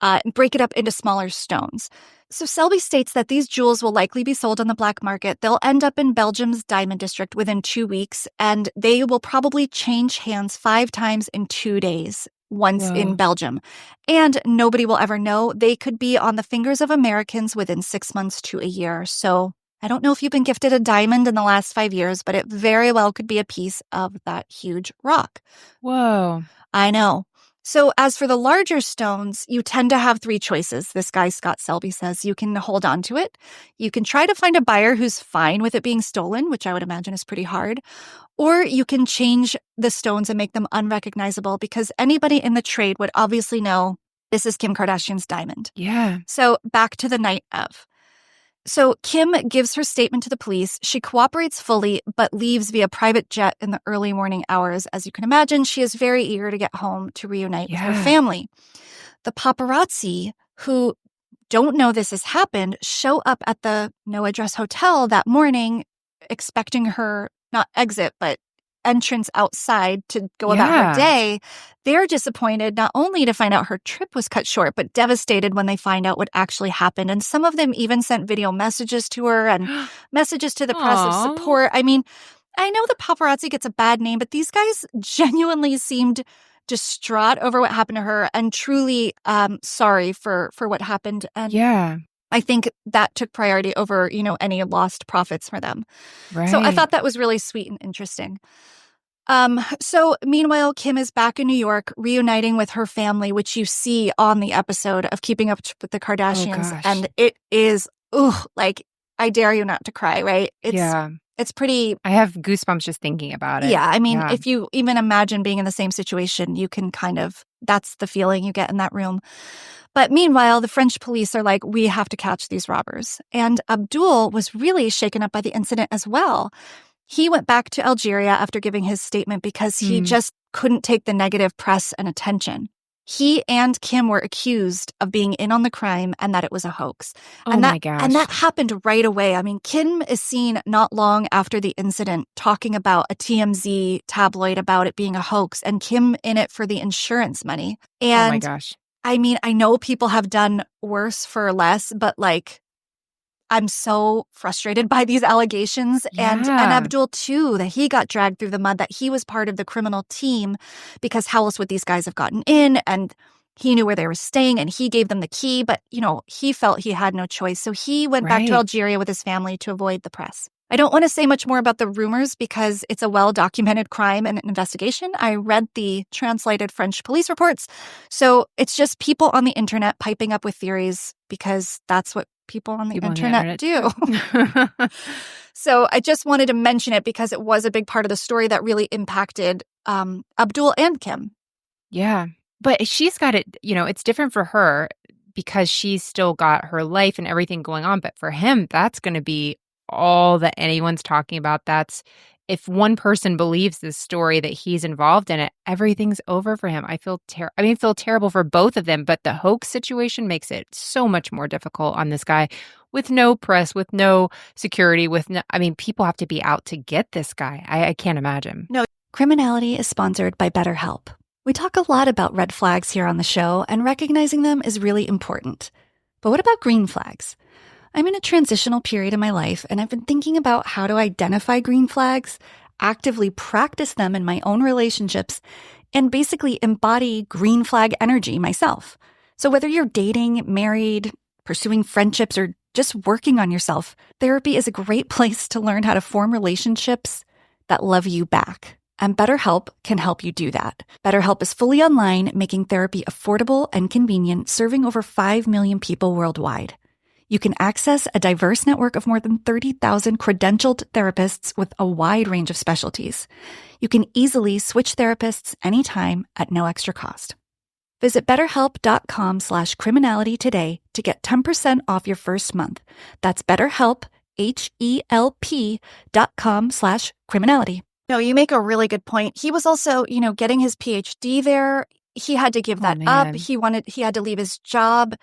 and break it up into smaller stones. So Selby states that these jewels will likely be sold on the black market. They'll end up in Belgium's diamond district within 2 weeks, and they will probably change hands 5 times in 2 days, once in Belgium. And nobody will ever know. They could be on the fingers of Americans within 6 months to a year. So I don't know if you've been gifted a diamond in the last 5 years, but it very well could be a piece of that huge rock. Whoa. I know. So as for the larger stones, you tend to have 3 choices. This guy, Scott Selby, says you can hold on to it. You can try to find a buyer who's fine with it being stolen, which I would imagine is pretty hard. Or you can change the stones and make them unrecognizable because anybody in the trade would obviously know this is Kim Kardashian's diamond. Yeah. So back to the night of. So Kim gives her statement to the police. She cooperates fully, but leaves via private jet in the early morning hours. As you can imagine, she is very eager to get home to reunite with her family. The paparazzi, who don't know this has happened, show up at the no-address hotel that morning, expecting her, not exit, but entrance outside to go about her day. They're disappointed not only to find out her trip was cut short, but devastated when they find out what actually happened. And some of them even sent video messages to her and messages to the press of support. I mean, I know the paparazzi gets a bad name, but these guys genuinely seemed distraught over what happened to her and truly sorry for what happened. And I think that took priority over, any lost profits for them. Right. So I thought that was really sweet and interesting. So meanwhile, Kim is back in New York, reuniting with her family, which you see on the episode of Keeping Up with the Kardashians. And it is, I dare you not to cry, right? It's pretty... I have goosebumps just thinking about it. Yeah, I mean, if you even imagine being in the same situation, you can that's the feeling you get in that room. But meanwhile, the French police are like, we have to catch these robbers. And Abdul was really shaken up by the incident as well. He went back to Algeria after giving his statement because he just couldn't take the negative press and attention. He and Kim were accused of being in on the crime and that it was a hoax. Oh my gosh. And that happened right away. I mean, Kim is seen not long after the incident talking about a TMZ tabloid about it being a hoax and Kim in it for the insurance money. And oh my gosh. I mean, I know people have done worse for less, but like, I'm so frustrated by these allegations. Yeah. And Abdul, too, that he got dragged through the mud, that he was part of the criminal team because how else would these guys have gotten in? And he knew where they were staying and he gave them the key. But, you know, he felt he had no choice. So he went back to Algeria with his family to avoid the press. I don't want to say much more about the rumors because it's a well-documented crime and investigation. I read the translated French police reports. So it's just people on the internet piping up with theories because that's what people on the internet do. So I just wanted to mention it because it was a big part of the story that really impacted Abdul and Kim. Yeah. But she's got it, you know, it's different for her because she's still got her life and everything going on. But for him, that's going to be all that anyone's talking about. That's if one person believes this story that he's involved in it, everything's over for him. I feel terrible for both of them, but the hoax situation makes it so much more difficult on this guy with no press, with no security, people have to be out to get this guy. I can't imagine. No. Criminality is sponsored by BetterHelp. We talk a lot about red flags here on the show, and recognizing them is really important. But what about green flags? I'm in a transitional period in my life, and I've been thinking about how to identify green flags, actively practice them in my own relationships, and basically embody green flag energy myself. So whether you're dating, married, pursuing friendships, or just working on yourself, therapy is a great place to learn how to form relationships that love you back. And BetterHelp can help you do that. BetterHelp is fully online, making therapy affordable and convenient, serving over 5 million people worldwide. You can access a diverse network of more than 30,000 credentialed therapists with a wide range of specialties. You can easily switch therapists anytime at no extra cost. Visit BetterHelp.com/criminality today to get 10% off your first month. That's BetterHelp, HELP.com/criminality. No, you make a really good point. He was also, getting his PhD there. He had to give that up. He had to leave his job.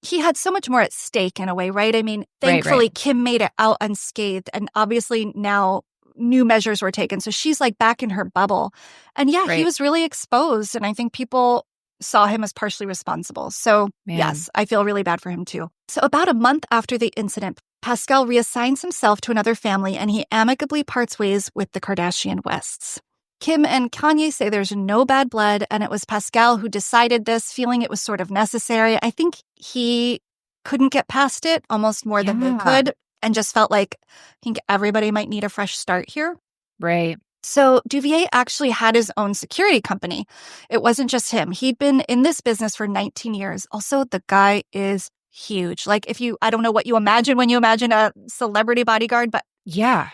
He had so much more at stake in a way, right? I mean, thankfully, Kim made it out unscathed. And obviously now new measures were taken. So she's like back in her bubble. And he was really exposed. And I think people saw him as partially responsible. So yes, I feel really bad for him too. So about a month after the incident, Pascal reassigns himself to another family and he amicably parts ways with the Kardashian Wests. Kim and Kanye say there's no bad blood, and it was Pascal who decided this, feeling it was sort of necessary. I think he couldn't get past it almost more than they could, and just felt like I think everybody might need a fresh start here. Right. So Duvier actually had his own security company. It wasn't just him. He'd been in this business for 19 years. Also, the guy is huge. Like I don't know what you imagine when you imagine a celebrity bodyguard, but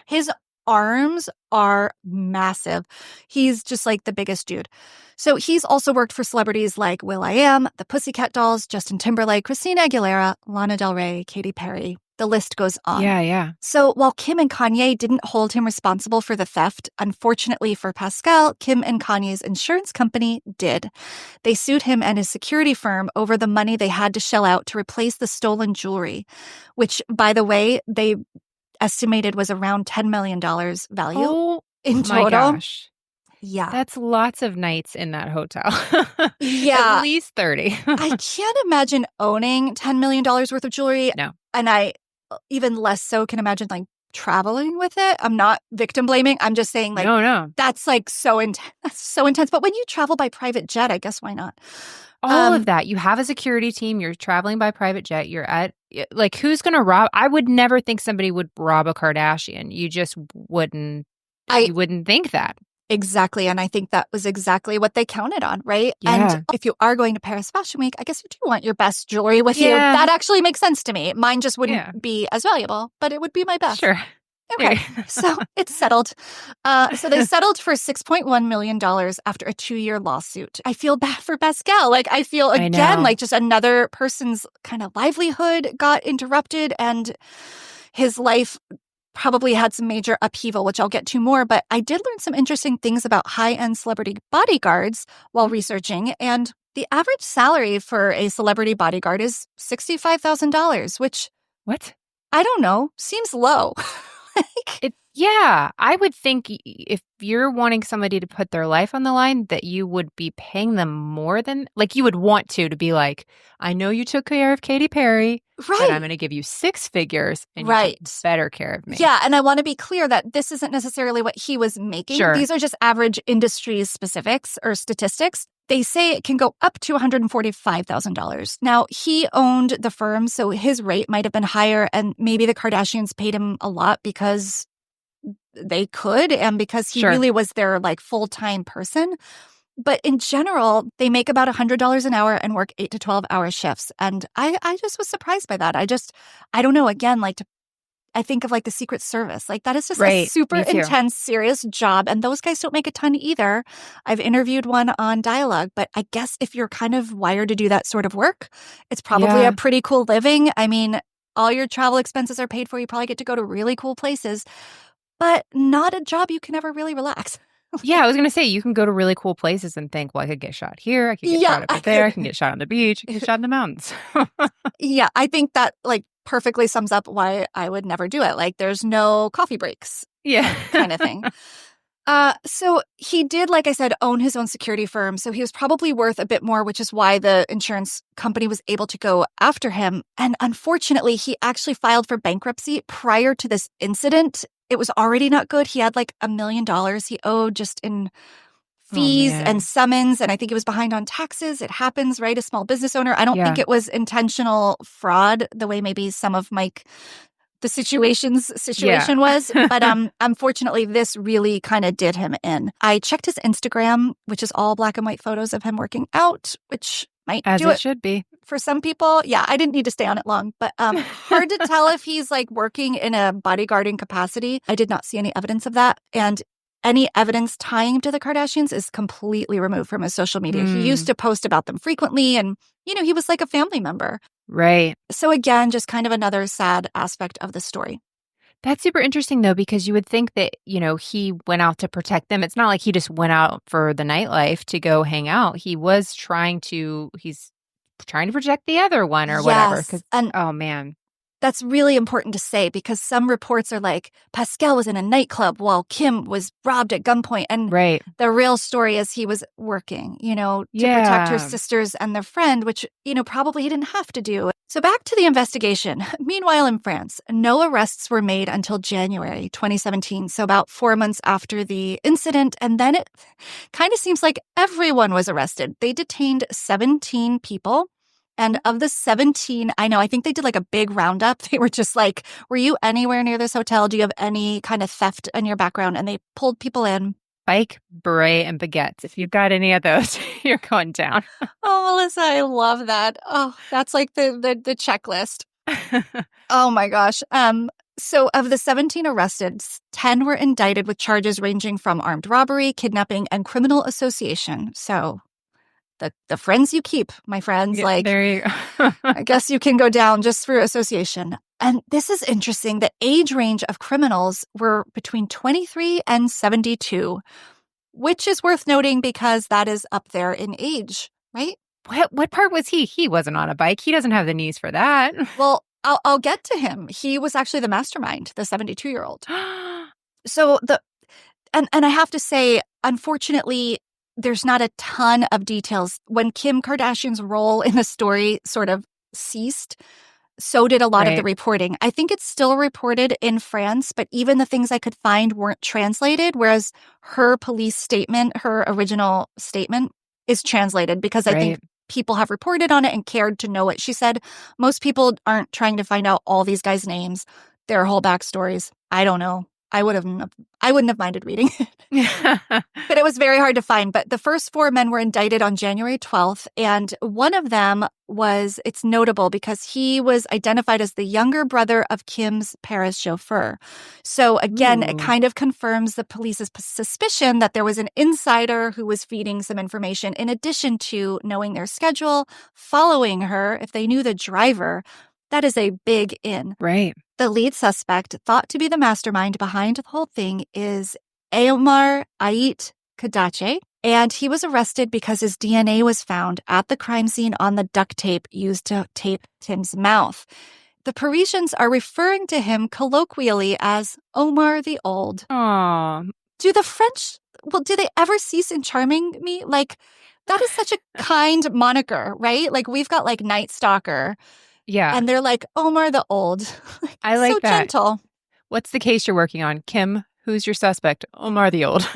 his arms are massive. He's just like the biggest dude. So he's also worked for celebrities like will.i.am, the Pussycat Dolls, Justin Timberlake, Christina Aguilera, Lana Del Rey, Katy Perry. The list goes on. Yeah. So while Kim and Kanye didn't hold him responsible for the theft, unfortunately for Pascal, Kim and Kanye's insurance company did. They sued him and his security firm over the money they had to shell out to replace the stolen jewelry, which, by the way, they estimated was around $10 million value in total. My gosh. Yeah. That's lots of nights in that hotel. Yeah. At least 30. I can't imagine owning $10 million worth of jewelry. No. And I even less so can imagine like traveling with it. I'm not victim blaming. I'm just saying like, no. That's like so intense. That's so intense. But when you travel by private jet, I guess why not? All of that. You have a security team. You're traveling by private jet. You're at, like, who's going to rob? I would never think somebody would rob a Kardashian. You just wouldn't. You wouldn't think that. Exactly. And I think that was exactly what they counted on, right? Yeah. And if you are going to Paris Fashion Week, I guess you do want your best jewelry with you. That actually makes sense to me. Mine just wouldn't be as valuable, but it would be my best. Sure. Okay, so it's settled. So they settled for $6.1 million after a 2-year lawsuit. I feel bad for Pascal. Like, I feel, again, like just another person's kind of livelihood got interrupted and his life probably had some major upheaval, which I'll get to more. But I did learn some interesting things about high-end celebrity bodyguards while researching. And The average salary for a celebrity bodyguard is $65,000, which... What? I don't know. Seems low. Yeah, I would think if you're wanting somebody to put their life on the line, that you would be paying them more than, like, you would want to be like, I know you took care of Katy Perry, but I'm going to give you 6 figures and you take better care of me. Yeah, and I want to be clear that this isn't necessarily what he was making. Sure. These are just average industry specifics or statistics. They say it can go up to $145,000. Now, he owned the firm, so his rate might have been higher, and maybe the Kardashians paid him a lot because they could and because he really was their like full-time person. But in general, they make about $100 an hour and work 8 to 12-hour shifts. And I just was surprised by that. I don't know, again, like I think of like the Secret Service. Like that is just a super intense, serious job. And those guys don't make a ton either. I've interviewed one on Dialogue, but I guess if you're kind of wired to do that sort of work, it's probably a pretty cool living. I mean, all your travel expenses are paid for. You probably get to go to really cool places, but not a job you can ever really relax. Yeah, I was going to say, you can go to really cool places and think, well, I could get shot here. I could get shot over there. I can get shot on the beach. I can get shot in the mountains. Yeah, I think that like perfectly sums up why I would never do it. Like there's no coffee breaks. Yeah. Kind of thing. So he did, like I said, own his own security firm. So he was probably worth a bit more, which is why the insurance company was able to go after him. And unfortunately, he actually filed for bankruptcy prior to this incident. It was already not good. He had like $1 million he owed just in fees and summons. And I think he was behind on taxes. It happens, right? A small business owner. I don't think it was intentional fraud the way maybe some of the situation was. But unfortunately, this really kind of did him in. I checked his Instagram, which is all black and white photos of him working out, which might do it should be. For some people. Yeah, I didn't need to stay on it long, but hard to tell if he's like working in a bodyguarding capacity. I did not see any evidence of that. And any evidence tying him to the Kardashians is completely removed from his social media. He used to post about them frequently and, he was like a family member. Right. So again, just kind of another sad aspect of the story. That's super interesting, though, because you would think that, he went out to protect them. It's not like he just went out for the nightlife to go hang out. He's trying to protect the other one or whatever. And oh, man. That's really important to say because some reports are like, Pascal was in a nightclub while Kim was robbed at gunpoint. And the real story is he was working, to protect her sisters and their friend, which, probably he didn't have to do. So back to the investigation. Meanwhile, in France, no arrests were made until January 2017, so about 4 months after the incident. And then it kind of seems like everyone was arrested. They detained 17 people. And of the 17, I think they did like a big roundup. They were just like, were you anywhere near this hotel? Do you have any kind of theft in your background? And they pulled people in. Bike, beret, and baguettes. If you've got any of those, you're going down. Oh, Melissa, I love that. Oh, that's like the checklist. Oh my gosh. So of the 17 arrested, 10 were indicted with charges ranging from armed robbery, kidnapping, and criminal association. So the friends you keep, my friends, there you go. I guess you can go down just for association. And this is interesting. The age range of criminals were between 23 and 72, which is worth noting because that is up there in age, right? What part was he? He wasn't on a bike. He doesn't have the knees for that. Well, I'll get to him. He was actually the mastermind, the 72-year-old. So and I have to say, unfortunately, there's not a ton of details. When Kim Kardashian's role in the story sort of ceased, so did a lot of the reporting. I think it's still reported in France, but even the things I could find weren't translated, whereas her police statement, her original statement, is translated because I think people have reported on it and cared to know what she said. Most people aren't trying to find out all these guys' names, their whole backstories. I don't know. I wouldn't have minded reading it. But it was very hard to find. But the first 4 men were indicted on January 12th. And one of them it's notable because he was identified as the younger brother of Kim's Paris chauffeur. So again, it kind of confirms the police's suspicion that there was an insider who was feeding some information in addition to knowing their schedule, following her. If they knew the driver, that is a big in. Right. The lead suspect, thought to be the mastermind behind the whole thing, is Aomar Ait Kadache. And he was arrested because his DNA was found at the crime scene on the duct tape used to tape Tim's mouth. The Parisians are referring to him colloquially as Omar the Old. Aww. Do the French, do they ever cease in charming me? Like, that is such a kind moniker, right? Like, we've got like Night Stalker. Yeah. And they're like, Omar the Old. I like so that. Gentle. What's the case you're working on? Kim, who's your suspect? Omar the Old.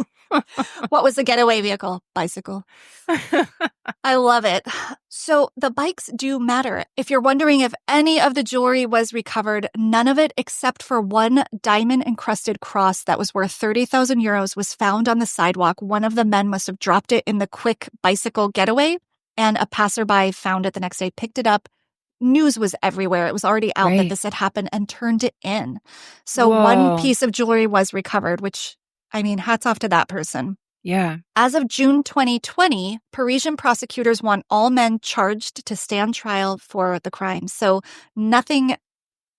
What was the getaway vehicle? Bicycle. I love it. So the bikes do matter. If you're wondering if any of the jewelry was recovered, none of it except for one diamond-encrusted cross that was worth 30,000 euros was found on the sidewalk. One of the men must have dropped it in the quick bicycle getaway, and a passerby found it the next day, picked it up. News was everywhere. It was already out that this had happened and turned it in. So one piece of jewelry was recovered, which, I mean, hats off to that person. Yeah. As of June 2020, Parisian prosecutors want all men charged to stand trial for the crime. So nothing,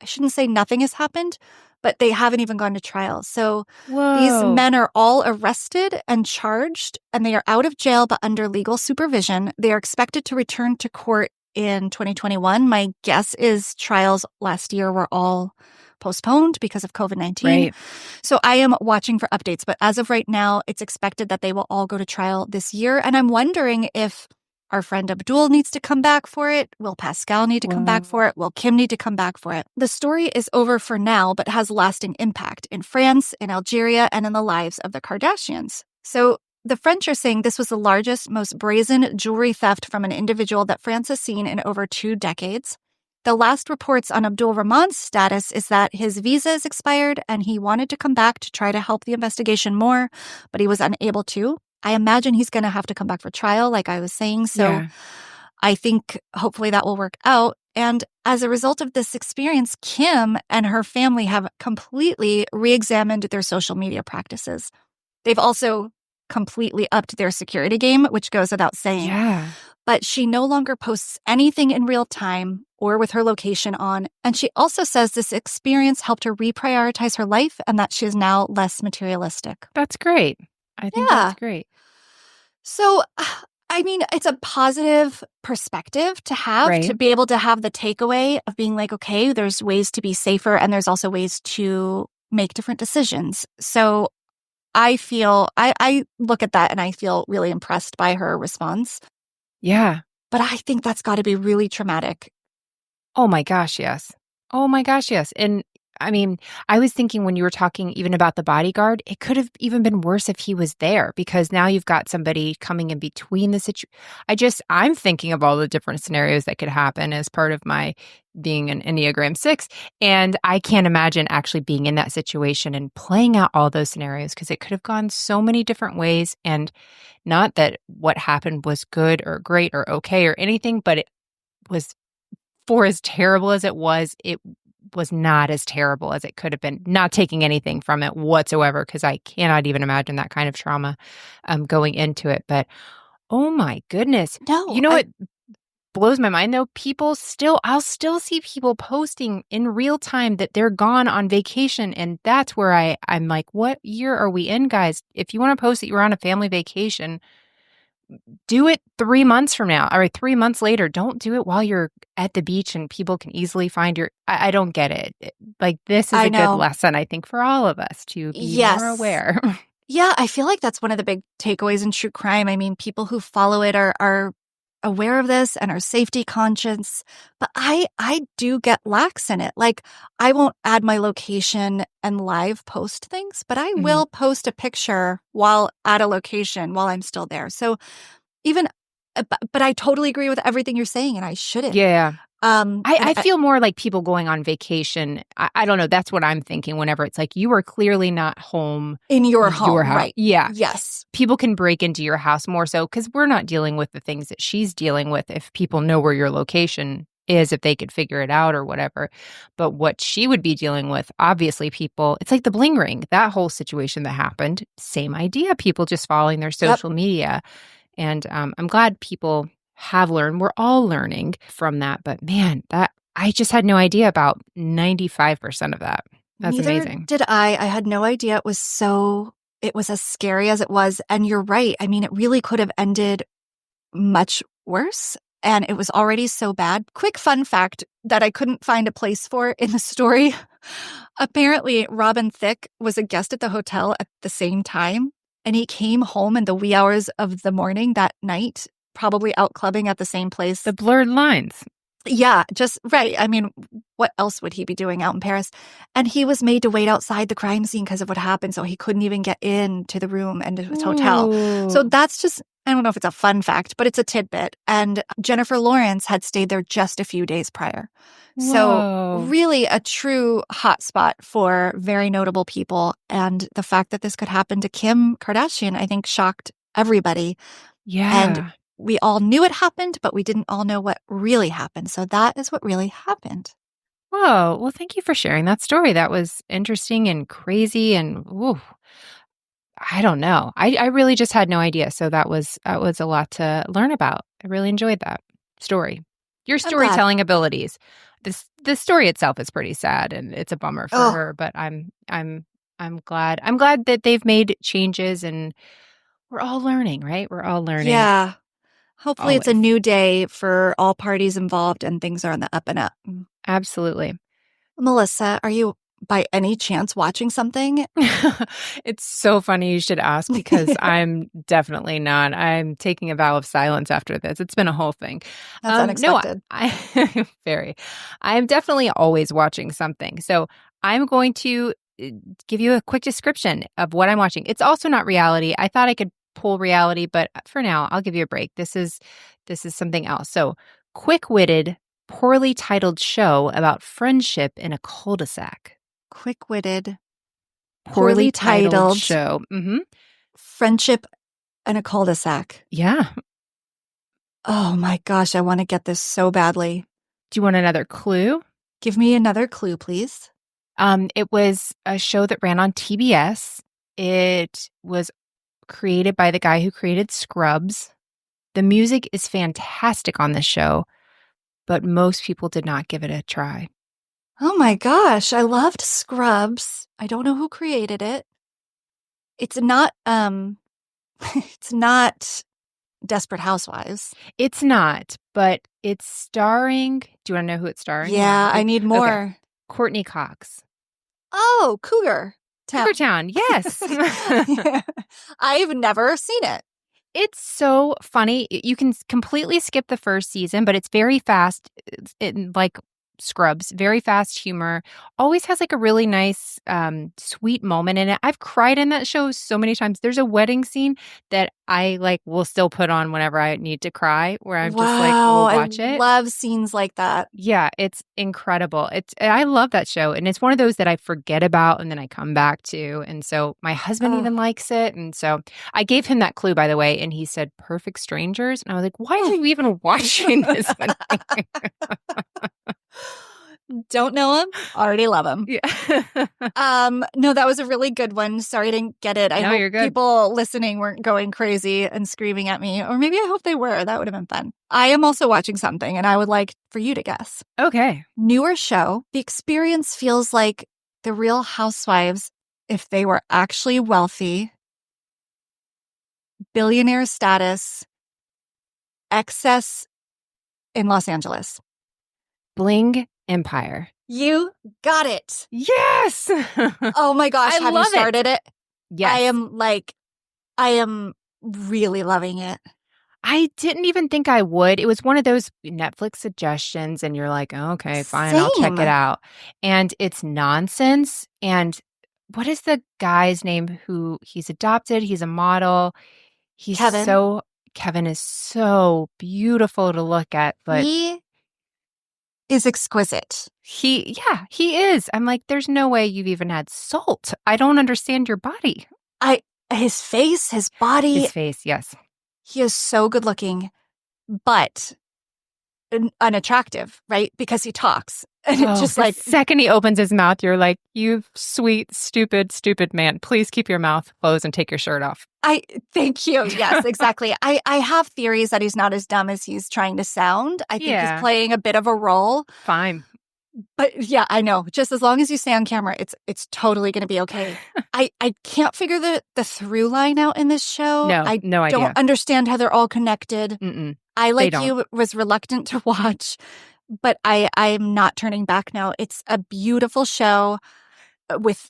I shouldn't say nothing has happened, but they haven't even gone to trial. So these men are all arrested and charged, and they are out of jail but under legal supervision. They are expected to return to court in 2021. My guess is trials last year were all postponed because of COVID-19. Right. So I am watching for updates, but as of right now, it's expected that they will all go to trial this year. And I'm wondering if our friend Abdul needs to come back for it. Will Pascal need to come back for it? Will Kim need to come back for it? The story is over for now, but has lasting impact in France, in Algeria, and in the lives of the Kardashians. So the French are saying this was the largest, most brazen jewelry theft from an individual that France has seen in over 2 decades. The last reports on Abdul Rahman's status is that his visa is expired and he wanted to come back to try to help the investigation more, but he was unable to. I imagine he's going to have to come back for trial, like I was saying. So I think hopefully that will work out. And as a result of this experience, Kim and her family have completely re-examined their social media practices. They've also completely upped their security game, which goes without saying. Yeah. But she no longer posts anything in real time or with her location on. And she also says this experience helped her reprioritize her life and that she is now less materialistic. That's great. I think that's great. So, I mean, it's a positive perspective to have, to be able to have the takeaway of being like, okay, there's ways to be safer and there's also ways to make different decisions. So I feel, I look at that and I feel really impressed by her response. Yeah. But I think that's got to be really traumatic. Oh my gosh, yes. Oh my gosh, yes. And I mean, I was thinking when you were talking even about the bodyguard, it could have even been worse if he was there because now you've got somebody coming in between the situation. I'm thinking of all the different scenarios that could happen as part of my being an Enneagram 6. And I can't imagine actually being in that situation and playing out all those scenarios because it could have gone so many different ways. And not that what happened was good or great or okay or anything, but it was, for as terrible as it was not as terrible as it could have been, not taking anything from it whatsoever, because I cannot even imagine that kind of trauma going into it. But oh my goodness. No. You know what blows my mind though? I'll still see people posting in real time that they're gone on vacation. And that's where I'm like, what year are we in, guys? If you want to post that you're on a family vacation, do it 3 months from now or 3 months later. Don't do it while you're at the beach and people can easily find I don't get it. Like, this is a good lesson, I think, for all of us to be more aware. Yeah, I feel like that's one of the big takeaways in true crime. I mean, people who follow it are aware of this and are safety conscious, but I do get lax in it. Like, I won't add my location and live post things, but I will post a picture while at a location while I'm still there. So but I totally agree with everything you're saying, and I shouldn't. Yeah. I feel more like people going on vacation. I don't know. That's what I'm thinking whenever it's like you are clearly not home. In your home, right. Yeah. Yes. People can break into your house more so because we're not dealing with the things that she's dealing with if people know where your location is, if they could figure it out or whatever. But what she would be dealing with, obviously it's like the bling ring, that whole situation that happened, same idea, people just following their social media. And I'm glad people have learned. We're all learning from that. But man, I just had no idea about 95% of that. That's Neither amazing. did I. I had no idea it was so it was as scary as it was. And you're right. I mean, it really could have ended much worse. And it was already so bad. Quick fun fact that I couldn't find a place for in the story. Apparently, Robin Thicke was a guest at the hotel at the same time. And he came home in the wee hours of the morning that night, probably out clubbing at the same place. The blurred lines. Yeah, just right. I mean, what else would he be doing out in Paris? And he was made to wait outside the crime scene because of what happened. So he couldn't even get into the room and to his hotel. So that's just, I don't know if it's a fun fact, but it's a tidbit. And Jennifer Lawrence had stayed there just a few days prior. Whoa. So really a true hotspot for very notable people. And the fact that this could happen to Kim Kardashian, I think shocked everybody. Yeah. And we all knew it happened, but we didn't all know what really happened. So that is what really happened. Whoa. Well, thank you for sharing that story. That was interesting and crazy and I don't know. I really just had no idea. So that was a lot to learn about. I really enjoyed that story. Your storytelling abilities. The story itself is pretty sad and it's a bummer for her, but I'm glad. I'm glad that they've made changes and we're all learning, right? We're all learning. Yeah. Hopefully it's a new day for all parties involved and things are on the up and up. Absolutely. Melissa, are you by any chance watching something? It's so funny you should ask because I'm definitely not. I'm taking a vow of silence after this. It's been a whole thing. That's unexpected. No, very. I'm definitely always watching something. So I'm going to give you a quick description of what I'm watching. It's also not reality. I thought I could pull reality, but for now, I'll give you a break. This is something else. So, quick-witted, poorly titled show about friendship in a cul-de-sac. Quick-witted, poorly titled show. Mm-hmm. Friendship in a cul-de-sac. Yeah. Oh my gosh, I want to get this so badly. Do you want another clue? Give me another clue, please. It was a show that ran on TBS. It was created by the guy who created Scrubs. The music is fantastic on this show, but most people did not give it a try. Oh my gosh, I loved Scrubs. I don't know who created it. It's not it's not Desperate Housewives. It's not, but it's starring, do you want to know who it's starring? Yeah, I need more. Okay. Courtney Cox. Oh, Cougar Town, yes. Yeah. I've never seen it. It's so funny. You can completely skip the first season, but it's very fast. Like Scrubs, very fast humor. Always has like a really nice, sweet moment in it. I've cried in that show so many times. There's a wedding scene that I like will still put on whenever I need to cry, where I'm just like, we'll watch it. I love scenes like that. Yeah, it's incredible. I love that show, and it's one of those that I forget about and then I come back to. And so my husband even likes it, and so I gave him that clue, by the way, and he said "Perfect Strangers," and I was like, "Why are you even watching this?" Don't know him, already love him. Yeah. No, that was a really good one. Sorry I didn't get it. I hope you're good. People listening weren't going crazy and screaming at me, or maybe I hope they were. That would have been fun. I am also watching something, and I would like for you to guess. Okay. Newer show. The experience feels like The Real Housewives if they were actually wealthy, billionaire status, excess in Los Angeles. Bling Empire. You got it. Yes. Oh my gosh. Have you started it? Yes. I am really loving it. I didn't even think I would. It was one of those Netflix suggestions and you're like, oh, okay, fine, I'll check it out. And it's nonsense. And what is the guy's name who he's adopted? He's a model. Kevin is so beautiful to look at, but he is exquisite. He is. I'm like, there's no way you've even had salt. I don't understand your body. His face, his body. His face, yes. He is so good looking, but unattractive, right? Because he talks. And it's just like, the second he opens his mouth, you're like, you sweet, stupid man. Please keep your mouth closed and take your shirt off. Thank you. Yes, exactly. I have theories that he's not as dumb as he's trying to sound. I think he's playing a bit of a role. Fine. But yeah, I know. Just as long as you stay on camera, it's totally going to be okay. I can't figure the through line out in this show. No idea. Don't understand how they're all connected. Mm-mm. I, like you, was reluctant to watch, but I'm not turning back now. It's a beautiful show with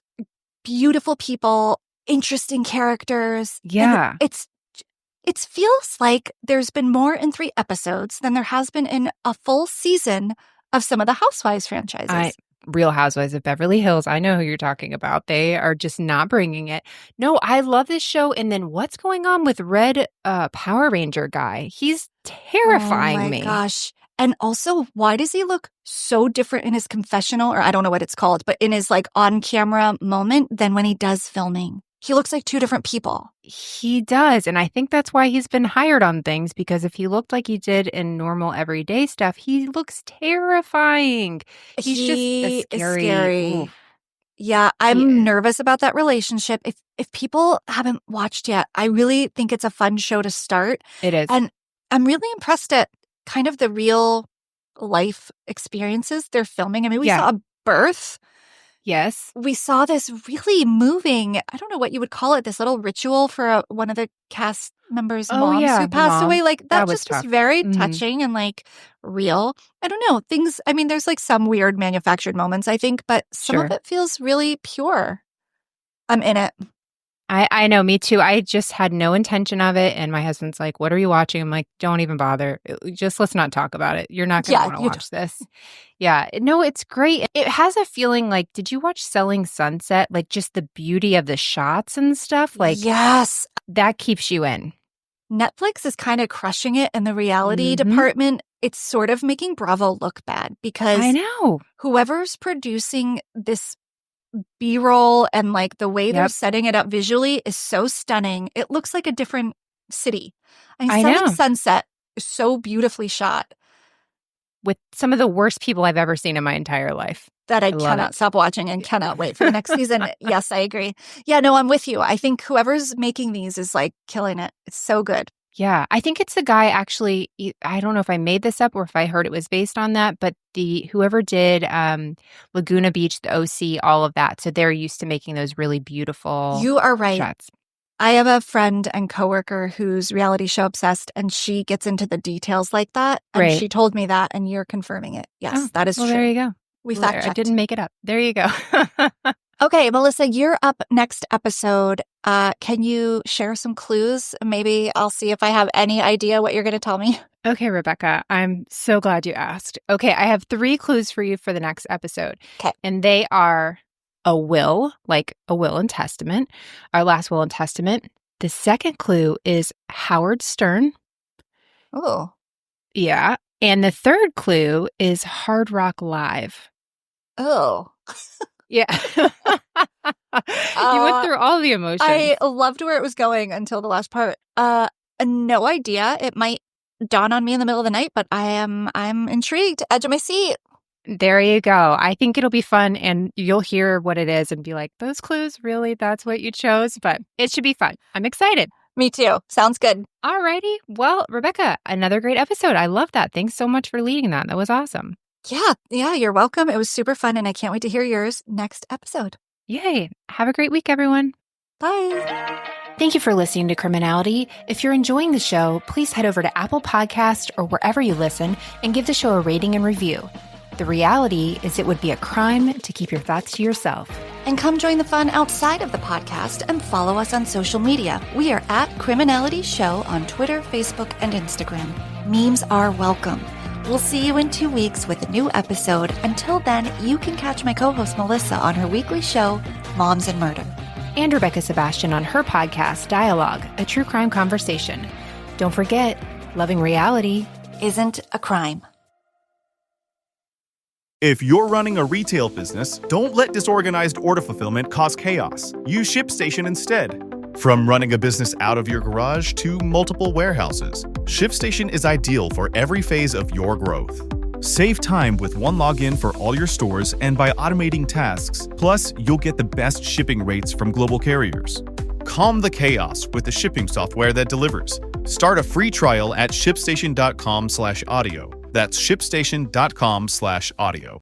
beautiful people, interesting characters. Yeah. It feels like there's been more in 3 episodes than there has been in a full season of some of the Housewives franchises. Real Housewives of Beverly Hills. I know who you're talking about. They are just not bringing it. No, I love this show. And then what's going on with Red Power Ranger guy? He's terrifying me. Oh my gosh. And also, why does he look so different in his confessional, or I don't know what it's called, but in his like on-camera moment than when he does filming? He looks like 2 different people. He does. And I think that's why he's been hired on things, because if he looked like he did in normal everyday stuff, he looks terrifying. He's just a scary. Oof. Yeah, I'm nervous about that relationship. If people haven't watched yet, I really think it's a fun show to start. It is. And I'm really impressed at kind of the real life experiences they're filming. I mean, we saw a birth. Yes. We saw this really moving, I don't know what you would call it, this little ritual for one of the cast members' moms who passed away. Like, that just was very touching and like real. I don't know. Things, I mean, there's like some weird manufactured moments, I think, but some of it feels really pure. I'm in it. I know, me too. I just had no intention of it. And my husband's like, what are you watching? I'm like, don't even bother. Just let's not talk about it. You're not going to want to watch this. Yeah. No, it's great. It has a feeling like, did you watch Selling Sunset? Like just the beauty of the shots and stuff. Like, yes, that keeps you in. Netflix is kind of crushing it in the reality department. It's sort of making Bravo look bad because I know whoever's producing this B-roll and like the way they're setting it up visually is so stunning. It looks like a different city. I mean, Selling Sunset is so beautifully shot. With some of the worst people I've ever seen in my entire life. That I cannot stop watching and cannot wait for the next season. Yes, I agree. Yeah, no, I'm with you. I think whoever's making these is like killing it. It's so good. Yeah, I think it's the guy actually, I don't know if I made this up or if I heard it was based on that, but whoever did Laguna Beach, the OC, all of that. So they're used to making those really beautiful You are right. shots. I have a friend and coworker who's reality show obsessed, and she gets into the details like that. And she told me that, and you're confirming it. Yes, that is true. There you go. We fact checked. I didn't make it up. There you go. Okay, Melissa, you're up next episode. Can you share some clues? Maybe I'll see if I have any idea what you're going to tell me. Okay, Rebecca, I'm so glad you asked. Okay, I have 3 clues for you for the next episode. Okay. And they are a will, like a will and testament, our last will and testament. The second clue is Howard Stern. Oh. Yeah. And the third clue is Hard Rock Live. Oh. Yeah. You went through all the emotions. I loved where it was going until the last part. No idea. It might dawn on me in the middle of the night, but I'm intrigued. Edge of my seat. There you go. I think it'll be fun, and you'll hear what it is and be like, those clues, really? That's what you chose? But it should be fun. I'm excited. Me too. Sounds good. All righty. Well, Rebecca, another great episode. I love that. Thanks so much for leading that. That was awesome. Yeah, you're welcome. It was super fun, and I can't wait to hear yours next episode. Yay. Have a great week, everyone. Bye. Thank you for listening to Criminality. If you're enjoying the show, please head over to Apple Podcasts or wherever you listen and give the show a rating and review. The reality is it would be a crime to keep your thoughts to yourself. And come join the fun outside of the podcast and follow us on social media. We are at Criminality Show on Twitter, Facebook, and Instagram. Memes are welcome. We'll see you in 2 weeks with a new episode. Until then, you can catch my co-host Melissa on her weekly show, Moms and Murder. And Rebecca Sebastian on her podcast, Dialogue, a true crime conversation. Don't forget, loving reality isn't a crime. If you're running a retail business, don't let disorganized order fulfillment cause chaos. Use ShipStation instead. From running a business out of your garage to multiple warehouses, ShipStation is ideal for every phase of your growth. Save time with one login for all your stores and by automating tasks. Plus, you'll get the best shipping rates from global carriers. Calm the chaos with the shipping software that delivers. Start a free trial at shipstation.com/audio. That's shipstation.com/audio.